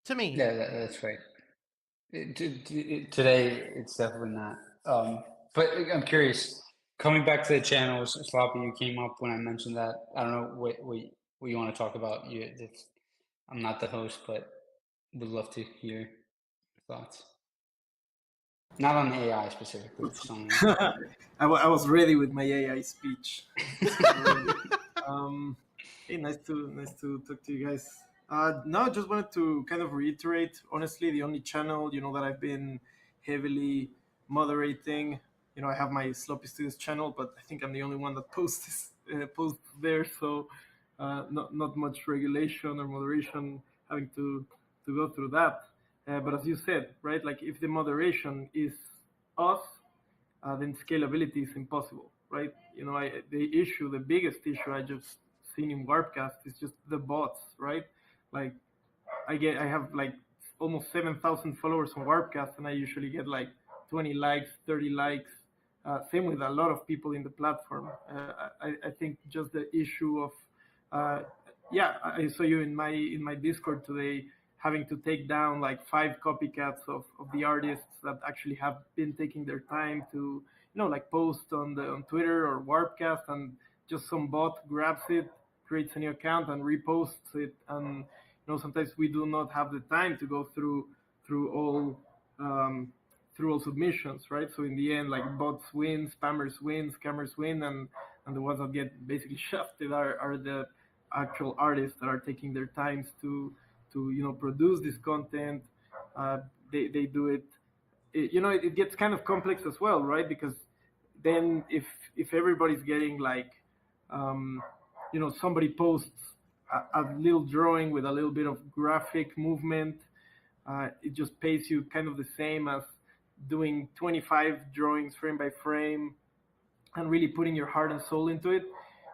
to me. Yeah, that's right. Today, it's definitely not. But I'm curious. Coming back to the channels, Sloppy, you came up when I mentioned that. I don't know what you want to talk about. I'm not the host, but would love to hear your thoughts. Not on AI specifically, just on. I was ready with my AI speech. um, hey, nice to talk to you guys. No, just wanted to kind of reiterate. Honestly, the only channel that I've been heavily moderating. I have my Sloppy Studios channel, but I think I'm the only one that posts there. So not much regulation or moderation having to go through that. But as you said, right, like if the moderation is us, then scalability is impossible, right? The biggest issue I just seen in Warpcast is just the bots, right? Like I have like almost 7,000 followers on Warpcast, and I usually get like 20 likes, 30 likes. Same with a lot of people in the platform. I think just the issue of, yeah, I saw you in my Discord today having to take down like 5 copycats of the artists that actually have been taking their time to like post on Twitter or Warpcast, and just some bot grabs it, creates a new account and reposts it. And sometimes we do not have the time to go through all um, through all submissions, right? So in the end, like bots win, spammers win, scammers win, and the ones that get basically shafted are the actual artists that are taking their times to produce this content. They do it. It gets kind of complex as well, right? Because then if everybody's getting like somebody posts a little drawing with a little bit of graphic movement, it just pays you kind of the same as doing 25 drawings frame by frame and really putting your heart and soul into it.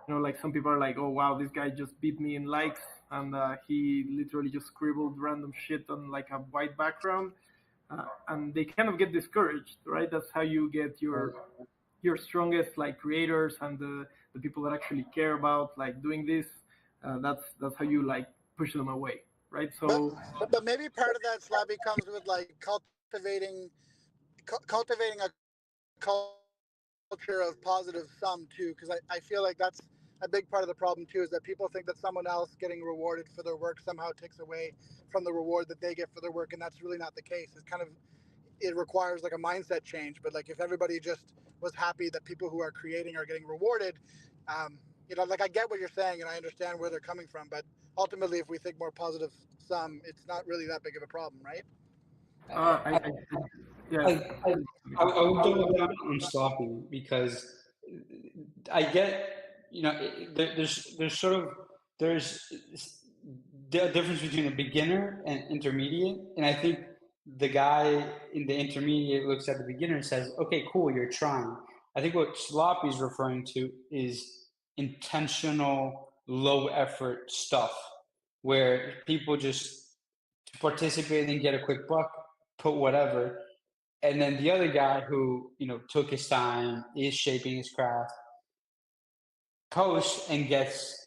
Like some people are like, oh wow, this guy just beat me in likes and he literally just scribbled random shit on like a white background, and they kind of get discouraged, right? That's how you get your strongest like creators and the people that actually care about like doing this. That's how you like push them away, right? So But maybe part of that, Slappy, comes with like cultivating a culture of positive sum too, because I feel like that's a big part of the problem too, is that people think that someone else getting rewarded for their work somehow takes away from the reward that they get for their work, and that's really not the case. It requires like a mindset change. But like if everybody just was happy that people who are creating are getting rewarded, like I get what you're saying and I understand where they're coming from, but ultimately if we think more positive sum, it's not really that big of a problem, right? Yeah. I would double down on sloppy because I get, there's sort of there's the difference between a beginner and intermediate, and I think the guy in the intermediate looks at the beginner and says, "Okay, cool, you're trying." I think what sloppy is referring to is intentional, low effort stuff where people just participate and get a quick buck, put whatever. And then the other guy who, took his time, is shaping his craft, posts and gets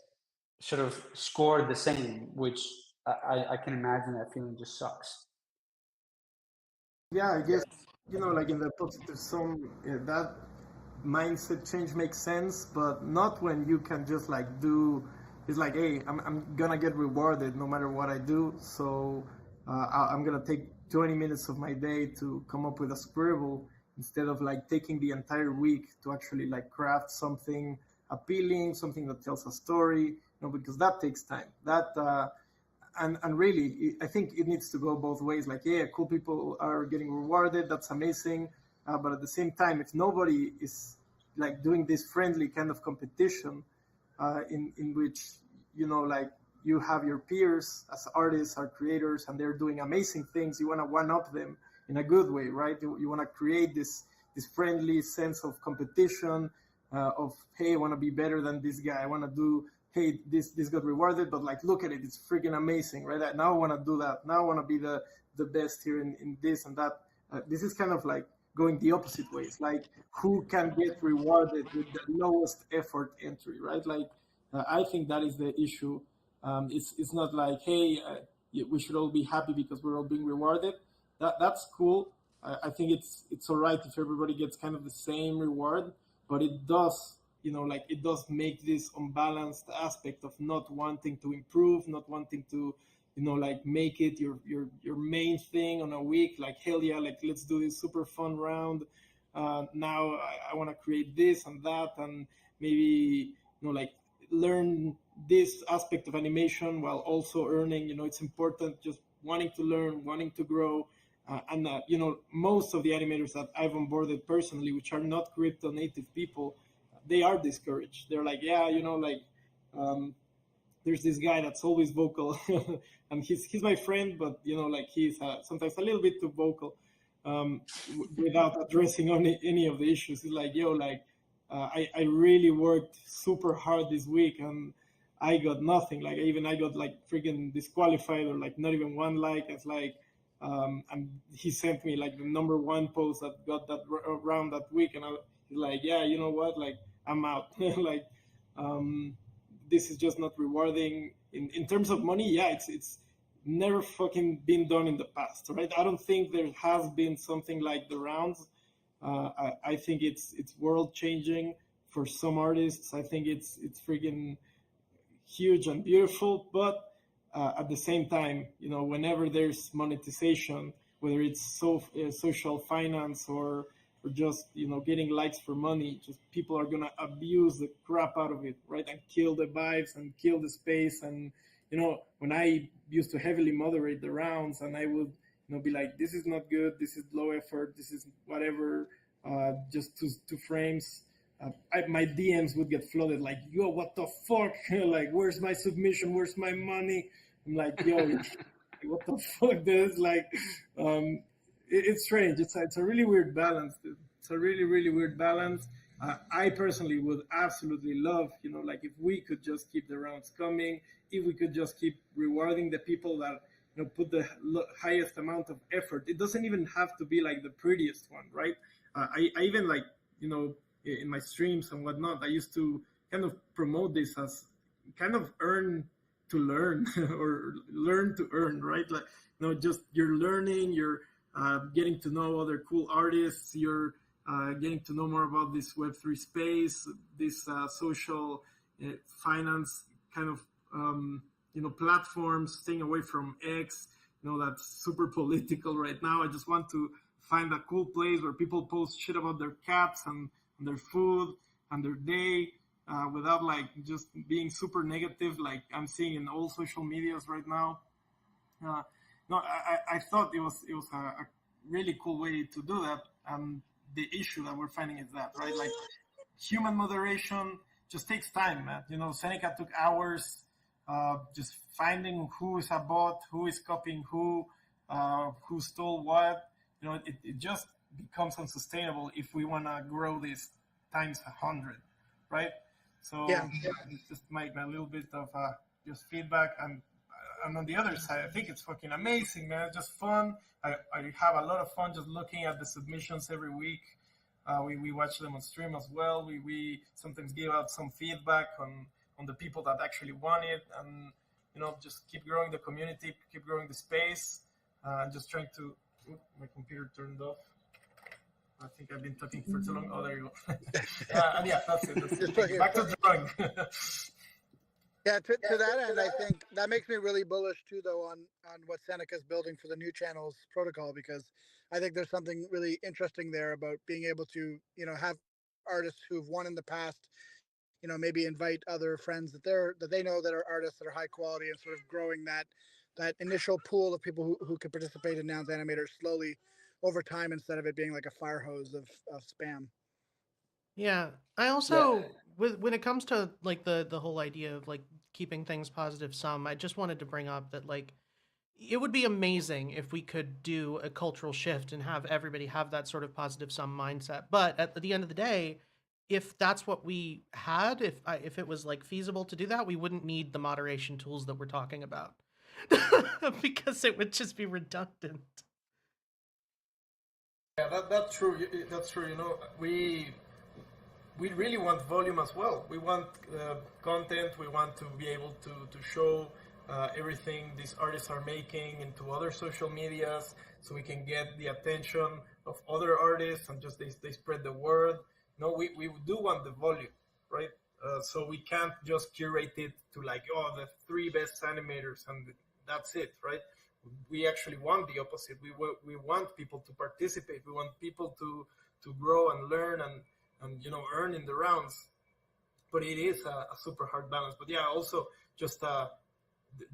sort of scored the same, which I can imagine that feeling just sucks. Yeah, I guess like in the positive sum, that mindset change makes sense, but not when you can just like do. It's like, hey, I'm gonna get rewarded no matter what I do, so I'm gonna take 20 minutes of my day to come up with a scribble instead of like taking the entire week to actually like craft something appealing, something that tells a story, because that takes time. And really, I think it needs to go both ways. Like, yeah, cool people are getting rewarded. That's amazing. But at the same time, if nobody is like doing this friendly kind of competition, in which, like you have your peers as artists or creators, and they're doing amazing things, you want to one up them in a good way, right? You want to create this friendly sense of competition, of, hey, I want to be better than this guy. I want to do, hey, this got rewarded, but like, look at it, it's freaking amazing, right? Now I want to do that. Now I want to be the best here in this and that. This is kind of like going the opposite way. It's like, who can get rewarded with the lowest effort entry, right? Like, I think that is the issue. It's not like, hey, we should all be happy because we're all being rewarded. That's cool. I think it's all right if everybody gets kind of the same reward, but it does, it does make this unbalanced aspect of not wanting to improve, not wanting to, like make it your main thing on a week. Like, hell yeah, like let's do this super fun round. Now I want to create this and that, and maybe, like learn this aspect of animation while also earning. It's important, just wanting to learn, wanting to grow. And most of the animators that I've onboarded personally, which are not crypto native people, they are discouraged. They're like, yeah, there's this guy that's always vocal, and he's my friend, but like he's sometimes a little bit too vocal, without addressing any of the issues. He's like, yo, like I really worked super hard this week and I got nothing. Like I got like freaking disqualified, or like not even one like. It's like, and he sent me like the number one post that got that round that week, and he's like, yeah, you know what, like I'm out. Like, this is just not rewarding in terms of money. Yeah, it's never fucking been done in the past, right? I don't think there has been something like the rounds. I think it's world changing for some artists. I think it's freaking huge and beautiful, but at the same time, whenever there's monetization, whether it's social finance or just getting likes for money, just people are gonna abuse the crap out of it, right? And kill the vibes and kill the space. And when I used to heavily moderate the rounds, and I would be like, this is not good, this is low effort, this is whatever, just two frames. My DMs would get flooded like, yo, what the fuck? Like, where's my submission? Where's my money? I'm like, yo, what the fuck, dude? Like, it's strange. It's a really weird balance, dude. It's a really, really weird balance. I personally would absolutely love, like if we could just keep the rounds coming, if we could just keep rewarding the people that put the highest amount of effort. It doesn't even have to be like the prettiest one, right? I even like in my streams and whatnot, I used to kind of promote this as kind of earn to learn or learn to earn, right? Like just you're learning, you're getting to know other cool artists, you're getting to know more about this Web3 space, this social finance kind of platforms, staying away from X. That's super political right now. I just want to find a cool place where people post shit about their cats and their food and their day without like just being super negative, like I'm seeing in all social medias right now. No, I thought it was a really cool way to do that. The issue that we're finding is that, right? Like human moderation just takes time, man. Seneca took hours just finding who is a bot, who is copying who stole what. It just becomes unsustainable if we want to grow this times 100, right? So Yeah. just my little bit of just feedback. And on the other side, I think it's fucking amazing, man. It's just fun. I have a lot of fun just looking at the submissions every week. We watch them on stream as well. We sometimes give out some feedback on the people that actually want it, and just keep growing the community, keep growing the space. Just trying to. My computer turned off. I think I've been talking for too long. Oh, there you go. And yeah, that's it. Back to the drawing. Yeah, to that end, I think that makes me really bullish too, though, on what Seneca's building for the new channels protocol, because I think there's something really interesting there about being able to, have artists who've won in the past, maybe invite other friends that they know that are artists that are high quality, and sort of growing that initial pool of people who could participate in Nouns Animators slowly over time, instead of it being like a fire hose of spam. Yeah, I also when it comes to like the whole idea of like keeping things positive sum, I just wanted to bring up that like it would be amazing if we could do a cultural shift and have everybody have that sort of positive sum mindset. But at the end of the day, if that's what we had, if it was like feasible to do that, we wouldn't need the moderation tools that we're talking about. Because it would just be redundant. Yeah, that's true. That's true. We really want volume as well. We want content. We want to be able to show everything these artists are making into other social medias, so we can get the attention of other artists and just they spread the word. We do want the volume, right? So we can't just curate it to like, the 3 best animators and that's it, right? We actually want the opposite. We want people to participate. We want people to grow and learn and earn in the rounds. But it is a super hard balance. But yeah, also just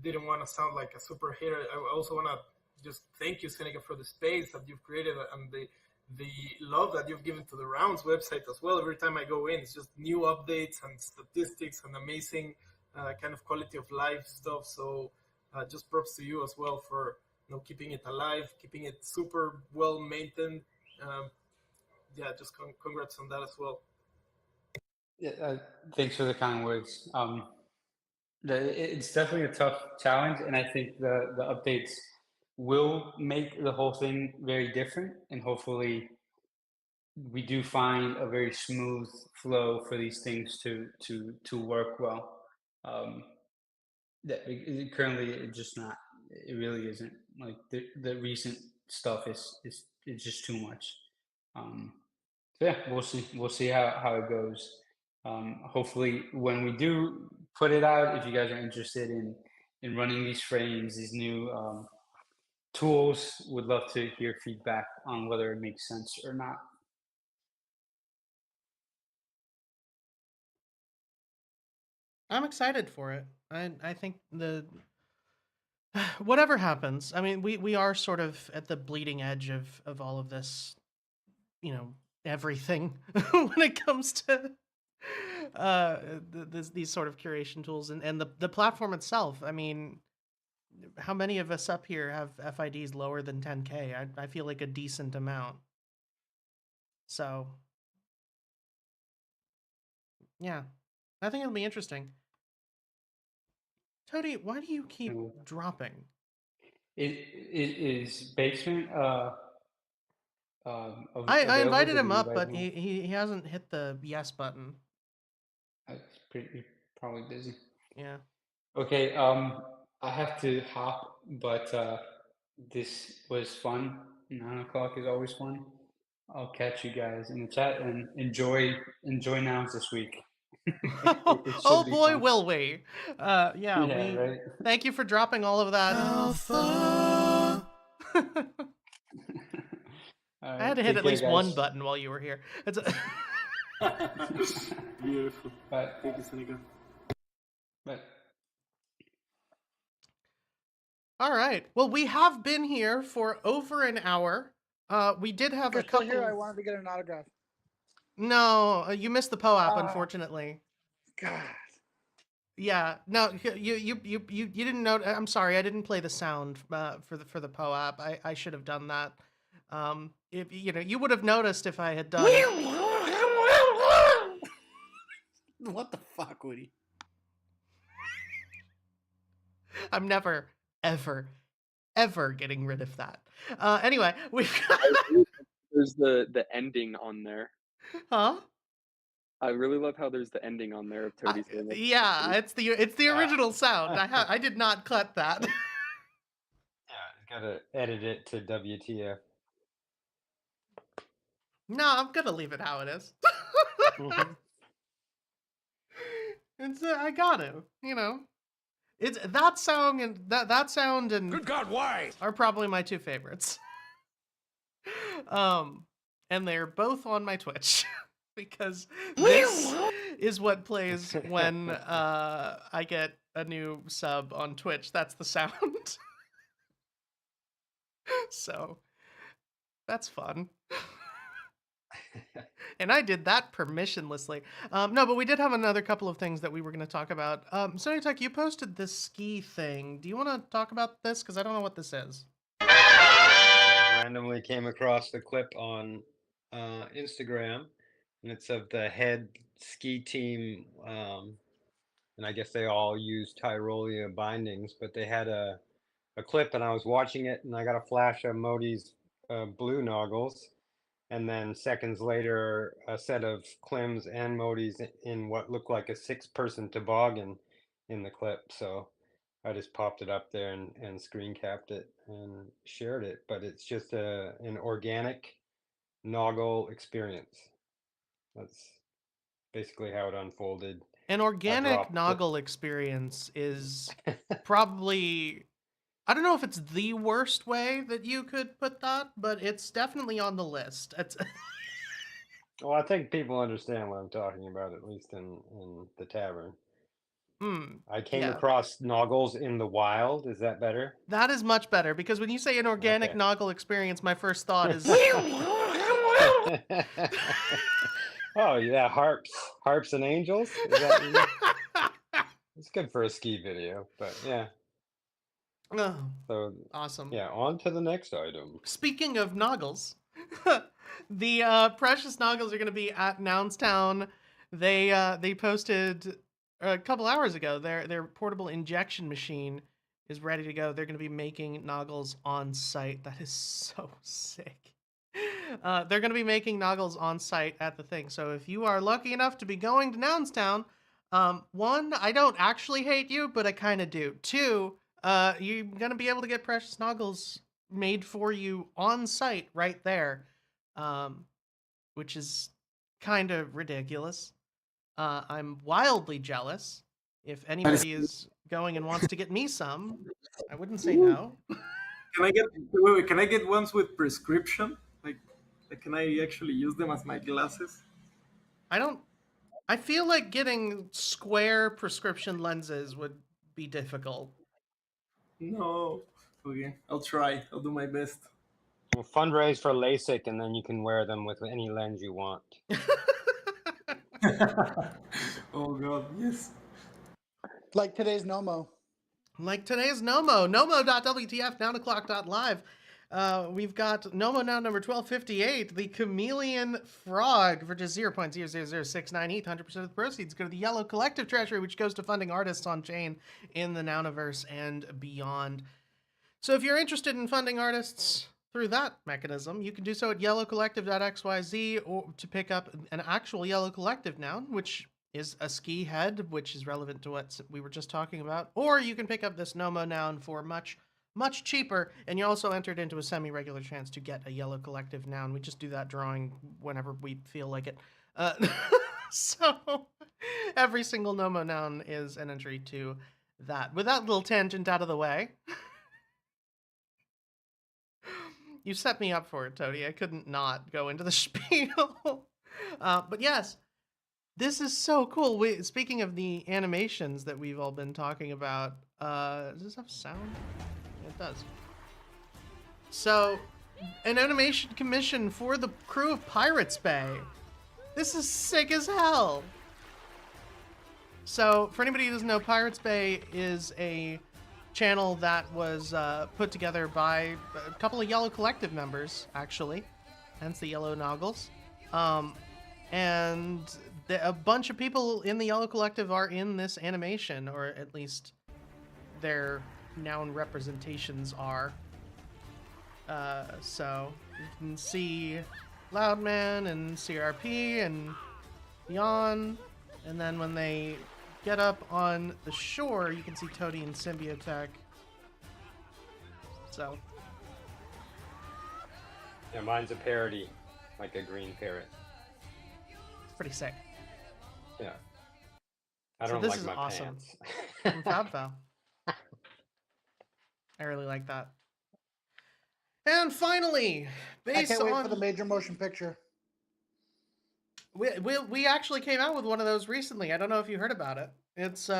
didn't want to sound like a super hater. I also want to just thank you, Seneca, for the space that you've created and the love that you've given to the rounds website as well. Every time I go in, it's just new updates and statistics and amazing kind of quality of life stuff. So just props to you as well for keeping it alive, keeping it super well maintained. Yeah, just congrats on that as well. Yeah, thanks for the kind words. It's definitely a tough challenge, and I think the updates will make the whole thing very different, and hopefully we do find a very smooth flow for these things to work well. Currently it's just not. It really isn't. Like the recent stuff is just too much. So yeah, we'll see how it goes. Hopefully, when we do put it out, if you guys are interested in running these frames, these new tools, would love to hear feedback on whether it makes sense or not. I'm excited for it. I think whatever happens, I mean, we are sort of at the bleeding edge of all of this, everything when it comes to these sort of curation tools and the platform itself. I mean, how many of us up here have FIDs lower than 10K? I feel like a decent amount. So Yeah, I think it'll be interesting. Toady, why do you keep Cool. dropping? Is Basement I available? invited Did him you up, invite but him? he hasn't hit the yes button. You're probably busy. Yeah. Okay, I have to hop, but this was fun. 9 o'clock is always fun. I'll catch you guys in the chat and enjoy nouns this week. It should Oh be boy, fun. will we? Yeah, Yeah, right. thank you for dropping all of that. Alpha. All I had right, to hit take at care, least one guys. button while you were here. It's Beautiful. Bye. Thank you, Seneca. Bye. all right. Well, we have been here for over an hour. We did have You're a still couple. here. I wanted to get an autograph. No, you missed the POAP, Ah. unfortunately. God. Yeah, no, you didn't know. I'm sorry, I didn't play the sound for the POAP. I should have done that. If you would have noticed if I had done. What the fuck, Woody? I'm never, ever, ever getting rid of that. Anyway, we've got. There's the ending on there. Huh? I really love how there's the ending on there of Toady saying it. Yeah, it's the original sound. I did not cut that. Yeah, gotta edit it to WTF. No, I'm gonna leave it how it is. Mhm. It's I got to, It's that song and that sound and Good God, why? are probably my two favorites. And they're both on my Twitch because this is what plays when I get a new sub on Twitch. That's the sound. So that's fun. And I did that permissionlessly. No, but we did have another couple of things that we were going to talk about. Sony Tech, you posted this ski thing. Do you want to talk about this? Because I don't know what this is. I randomly came across the clip on Instagram, and it's of the head ski team, and I guess they all use Tyrolia bindings, but they had a clip, and I was watching it, and I got a flash of Modi's blue noggles, and then seconds later, a set of Klim's and Modi's in what looked like a 6-person toboggan in the clip. So I just popped it up there and screen capped it and shared it. But it's just an organic Noggle experience. That's basically how it unfolded. An organic dropped Noggle experience is probably, I don't know if it's the worst way that you could put that, but it's definitely on the list. It's Well, I think people understand what I'm talking about, at least in the tavern. I came yeah. across Noggles in the wild. Is that better? That is much better because when you say an organic Okay. Noggle experience, my first thought is Oh yeah, harps and angels. Is that what you mean? It's good for a ski video, but yeah. oh, So awesome. yeah, on to the next item. Speaking of Noggles, the Precious Noggles are going to be at Nounstown. They posted a couple hours ago their portable injection machine is ready to go. They're going to be making Noggles on site. That is so sick. They're going to be making Noggles on site at the thing. So if you are lucky enough to be going to Nounstown, one, I don't actually hate you, but I kind of do. Two, you're going to be able to get Precious Noggles made for you on site right there, which is kind of ridiculous. I'm wildly jealous. If anybody is going and wants to get me some, I wouldn't say no. Can I get wait, can I get ones with prescription? Like can I actually use them as my glasses? I feel like getting square prescription lenses would be difficult. No. Okay, I'll try. I'll do my best. We'll fundraise for LASIK, and then you can wear them with any lens you want. Oh god, yes. Like today's Nomo. Like today's Nomo, nomo.wtf, 9o'clock.live. We've got Nomo Noun number 1258, the Chameleon Frog, for just 0.00069 ETH. 100% of the proceeds go to the Yellow Collective Treasury, which goes to funding artists on chain in the Nouniverse and beyond. So if you're interested in funding artists through that mechanism, you can do so at yellowcollective.xyz or to pick up an actual Yellow Collective noun, which is a ski head, which is relevant to what we were just talking about. Or you can pick up this Nomo noun for much cheaper, and you're also entered into a semi-regular chance to get a Yellow Collective noun. We just do that drawing whenever we feel like it. So every single Nomo noun is an entry to that. With that little tangent out of the way, you set me up for it, Toady. I couldn't not go into the spiel. But yes, this is so cool. Speaking of the animations that we've all been talking about, does this have sound? It does. So, an animation commission for the crew of Pirates Bay. This is sick as hell. So, for anybody who doesn't know, Pirates Bay is a channel that was put together by a couple of Yellow Collective members, actually, hence the Yellow Noggles. And a bunch of people in the Yellow Collective are in this animation, or at least their noun representations are. So you can see Loudman and CRP and Yawn, and then when they get up on the shore, you can see Toady and Symbiotech. So. Yeah, mine's a parody, like a green parrot. It's pretty sick. Yeah. I don't this like is my awesome. pants. From FabFow. I really like that. And finally, I based can't wait on for the major motion picture. we actually came out with one of those recently. I don't know if you heard about it. It's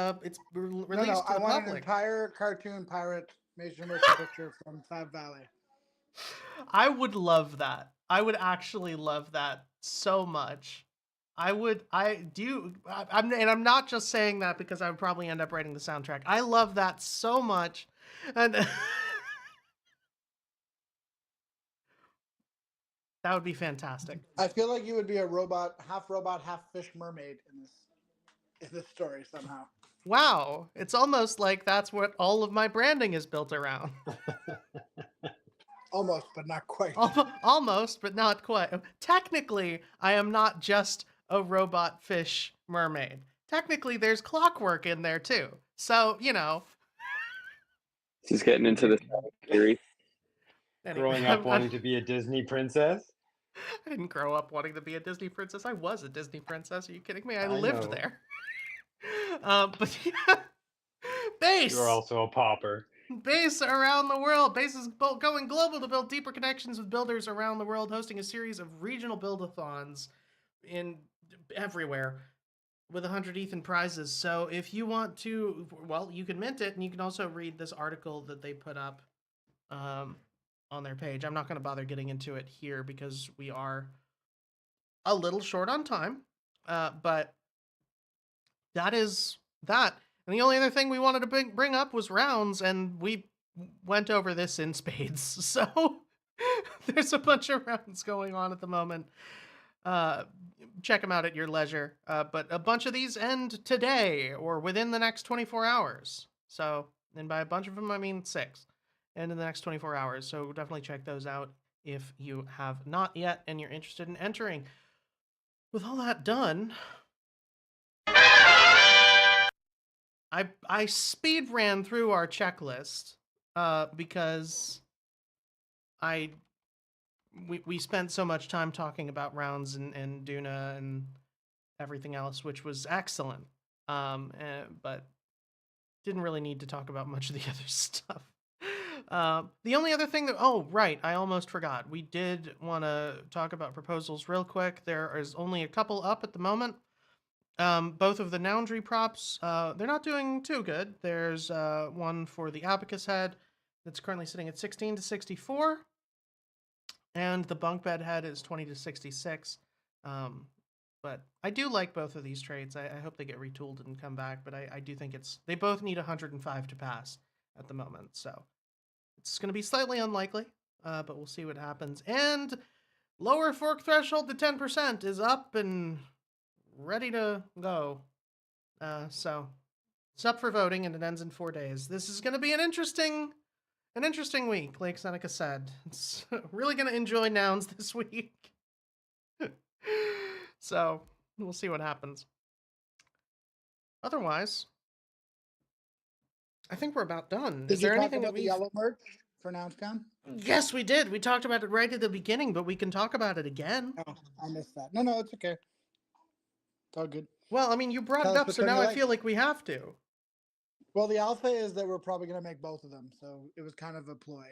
released No, to I the want an public. entire cartoon pirate major motion picture from Fab Valley. I would love that. I would actually love that so much. I'm not just saying that because I would probably end up writing the soundtrack. I love that so much. And that would be fantastic. I feel like you would be a robot, half fish mermaid in this story somehow. Wow. It's almost like that's what all of my branding is built around. Almost, but not quite. Almost, but not quite. Technically, I am not just a robot fish mermaid. Technically, there's clockwork in there too. So, you know. She's getting into this theory. Anyway, Growing up wanting to be a Disney princess? I didn't grow up wanting to be a Disney princess. I was a Disney princess. Are you kidding me? I I lived know. there. But yeah, Base. You're also a pauper. Base around the world. Base is going global to build deeper connections with builders around the world, hosting a series of regional build-a-thons in everywhere with 100 ETH in prizes. So if you want to, well, you can mint it, and you can also read this article that they put up on their page. I'm not going to bother getting into it here because we are a little short on time, but that is that. And the only other thing we wanted to bring up was rounds, and we went over this in spades. So there's a bunch of rounds going on at the moment. Check them out at your leisure. But a bunch of these end today or within the next 24 hours. So, and by a bunch of them, I mean 6. And in the next 24 hours. So definitely check those out if you have not yet and you're interested in entering. With all that done, I speed ran through our checklist because we spent so much time talking about rounds and Duna and everything else, which was excellent. But didn't really need to talk about much of the other stuff. The only other thing that, oh, right, I almost forgot. We did want to talk about proposals real quick. There is only a couple up at the moment. Both of the Noundry props, they're not doing too good. There's one for the Abacus head that's currently sitting at 16 to 64. And the bunk bed head is 20 to 66. But I do like both of these trades. I hope they get retooled and come back, but I do think they both need 105 to pass at the moment. So it's going to be slightly unlikely, but we'll see what happens. And lower fork threshold to 10% is up and ready to go. So it's up for voting, and it ends in 4 days. This is going to be an interesting week, like Seneca said. It's really going to enjoy nouns this week. So we'll see what happens. Otherwise, I think we're about done. Did Is there you talk anything about that the yellow merch for Nounscan? Yes, we did. We talked about it right at the beginning, but we can talk about it again. Oh, I missed that. No, it's okay. It's all good. Well, I mean, you brought Tell it us up, which so one now you I like. feel like we have to. Well, the alpha is that we're probably going to make both of them, so it was kind of a ploy.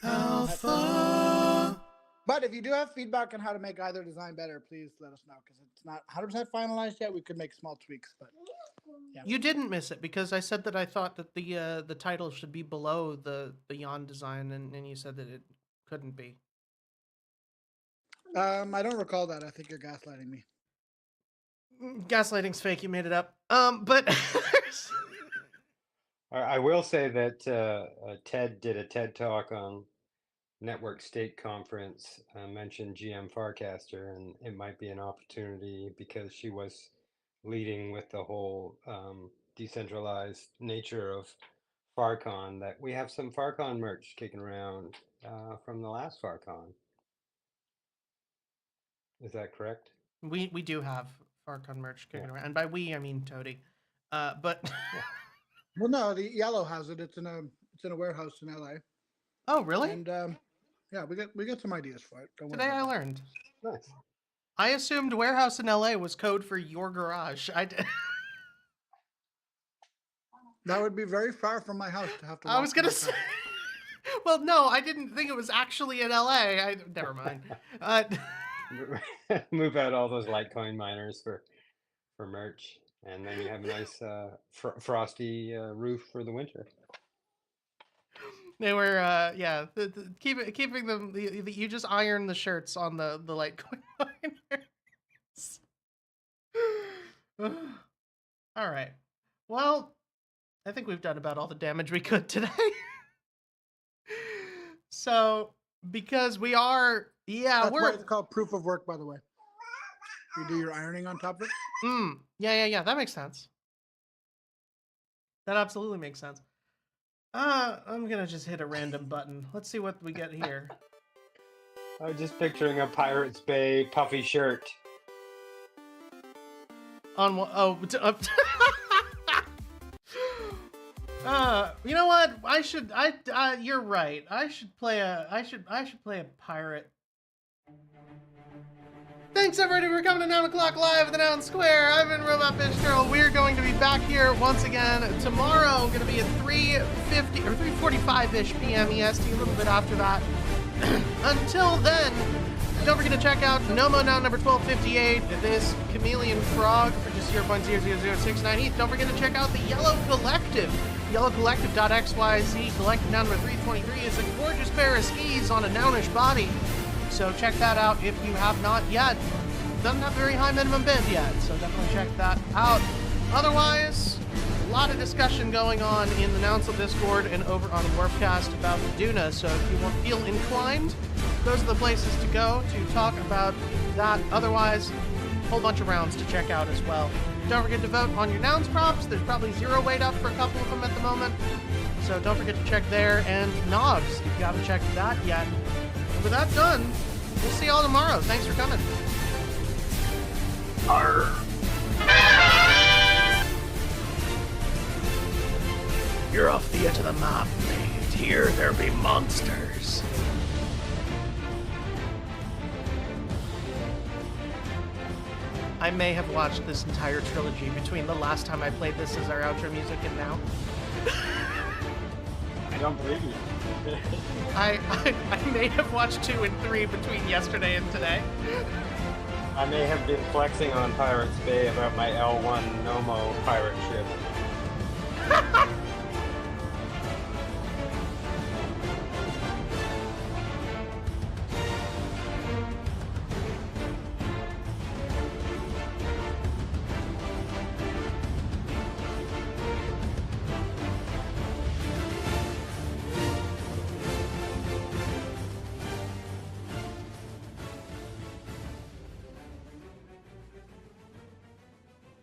Alpha. But if you do have feedback on how to make either design better, please let us know, because it's not 100% finalized yet. We could make small tweaks, but yeah. You didn't miss it because I said that I thought that the title should be below the yawn design, and you said that it couldn't be. I don't recall that. I think you're gaslighting me. Gaslighting's fake. You made it up. But I will say that Ted did a TED talk on Network State Conference, mentioned GM Farcaster, and it might be an opportunity because she was leading with the whole decentralized nature of FarCon, that we have some FarCon merch kicking around from the last FarCon. Is that correct? we do have FarCon merch kicking around, and by we I mean Toady. But Well, no, the yellow has it. It's in a warehouse in LA. oh really? And yeah, we got some ideas for it. Don't worry Today I about learned. Nice. I assumed warehouse in LA was code for your garage. I did. That would be very far from my house to have to. I was gonna say. Well, no, I didn't think it was actually in LA. Never mind. Move out all those Litecoin miners for merch, and then you have a nice frosty roof for the winter. They were, yeah, keeping them. You just iron the shirts on the Litecoin miners. All right. Well, I think we've done about all the damage we could today. So, because we are, That's why it's called proof of work, by the way. You do your ironing on top of it. Yeah. That makes sense. That absolutely makes sense. I'm gonna just hit a random button. Let's see what we get here. I was just picturing a Pirates Bay puffy shirt. On what? Oh, you know what? You're right. I should play a pirate. Thanks everybody for coming to 9 o'clock live at the Noun Square. I've been Robot Fish Girl. We're going to be back here once again tomorrow. Going to be at 3:50 or 3:45-ish p.m. EST, a little bit after that. Until then, don't forget to check out Nomo Noun number 1258, this chameleon frog for just 0.00069 ETH. Don't forget to check out the Yellow Collective. YellowCollective.xyz. Collective Noun number 323 is a gorgeous pair of skis on a nounish body. So check that out if you have not yet. Doesn't have a very high minimum bid yet, so definitely check that out. Otherwise, a lot of discussion going on in the Nouncil Discord and over on Warpcast about the Duna, so if you feel inclined, those are the places to go to talk about that. Otherwise, a whole bunch of rounds to check out as well. Don't forget to vote on your Nouns props. There's probably 0 weight up for a couple of them at the moment, so don't forget to check there. And Nogs, if you haven't checked that yet. With that done, we'll see y'all tomorrow. Thanks for coming. Arr. You're off the edge of the map, mate. Here there be monsters. I may have watched this entire trilogy between the last time I played this as our outro music and now. I don't believe you. I may have watched 2 and 3 between yesterday and today. I may have been flexing on Pirates Bay about my L1 Nomo pirate ship.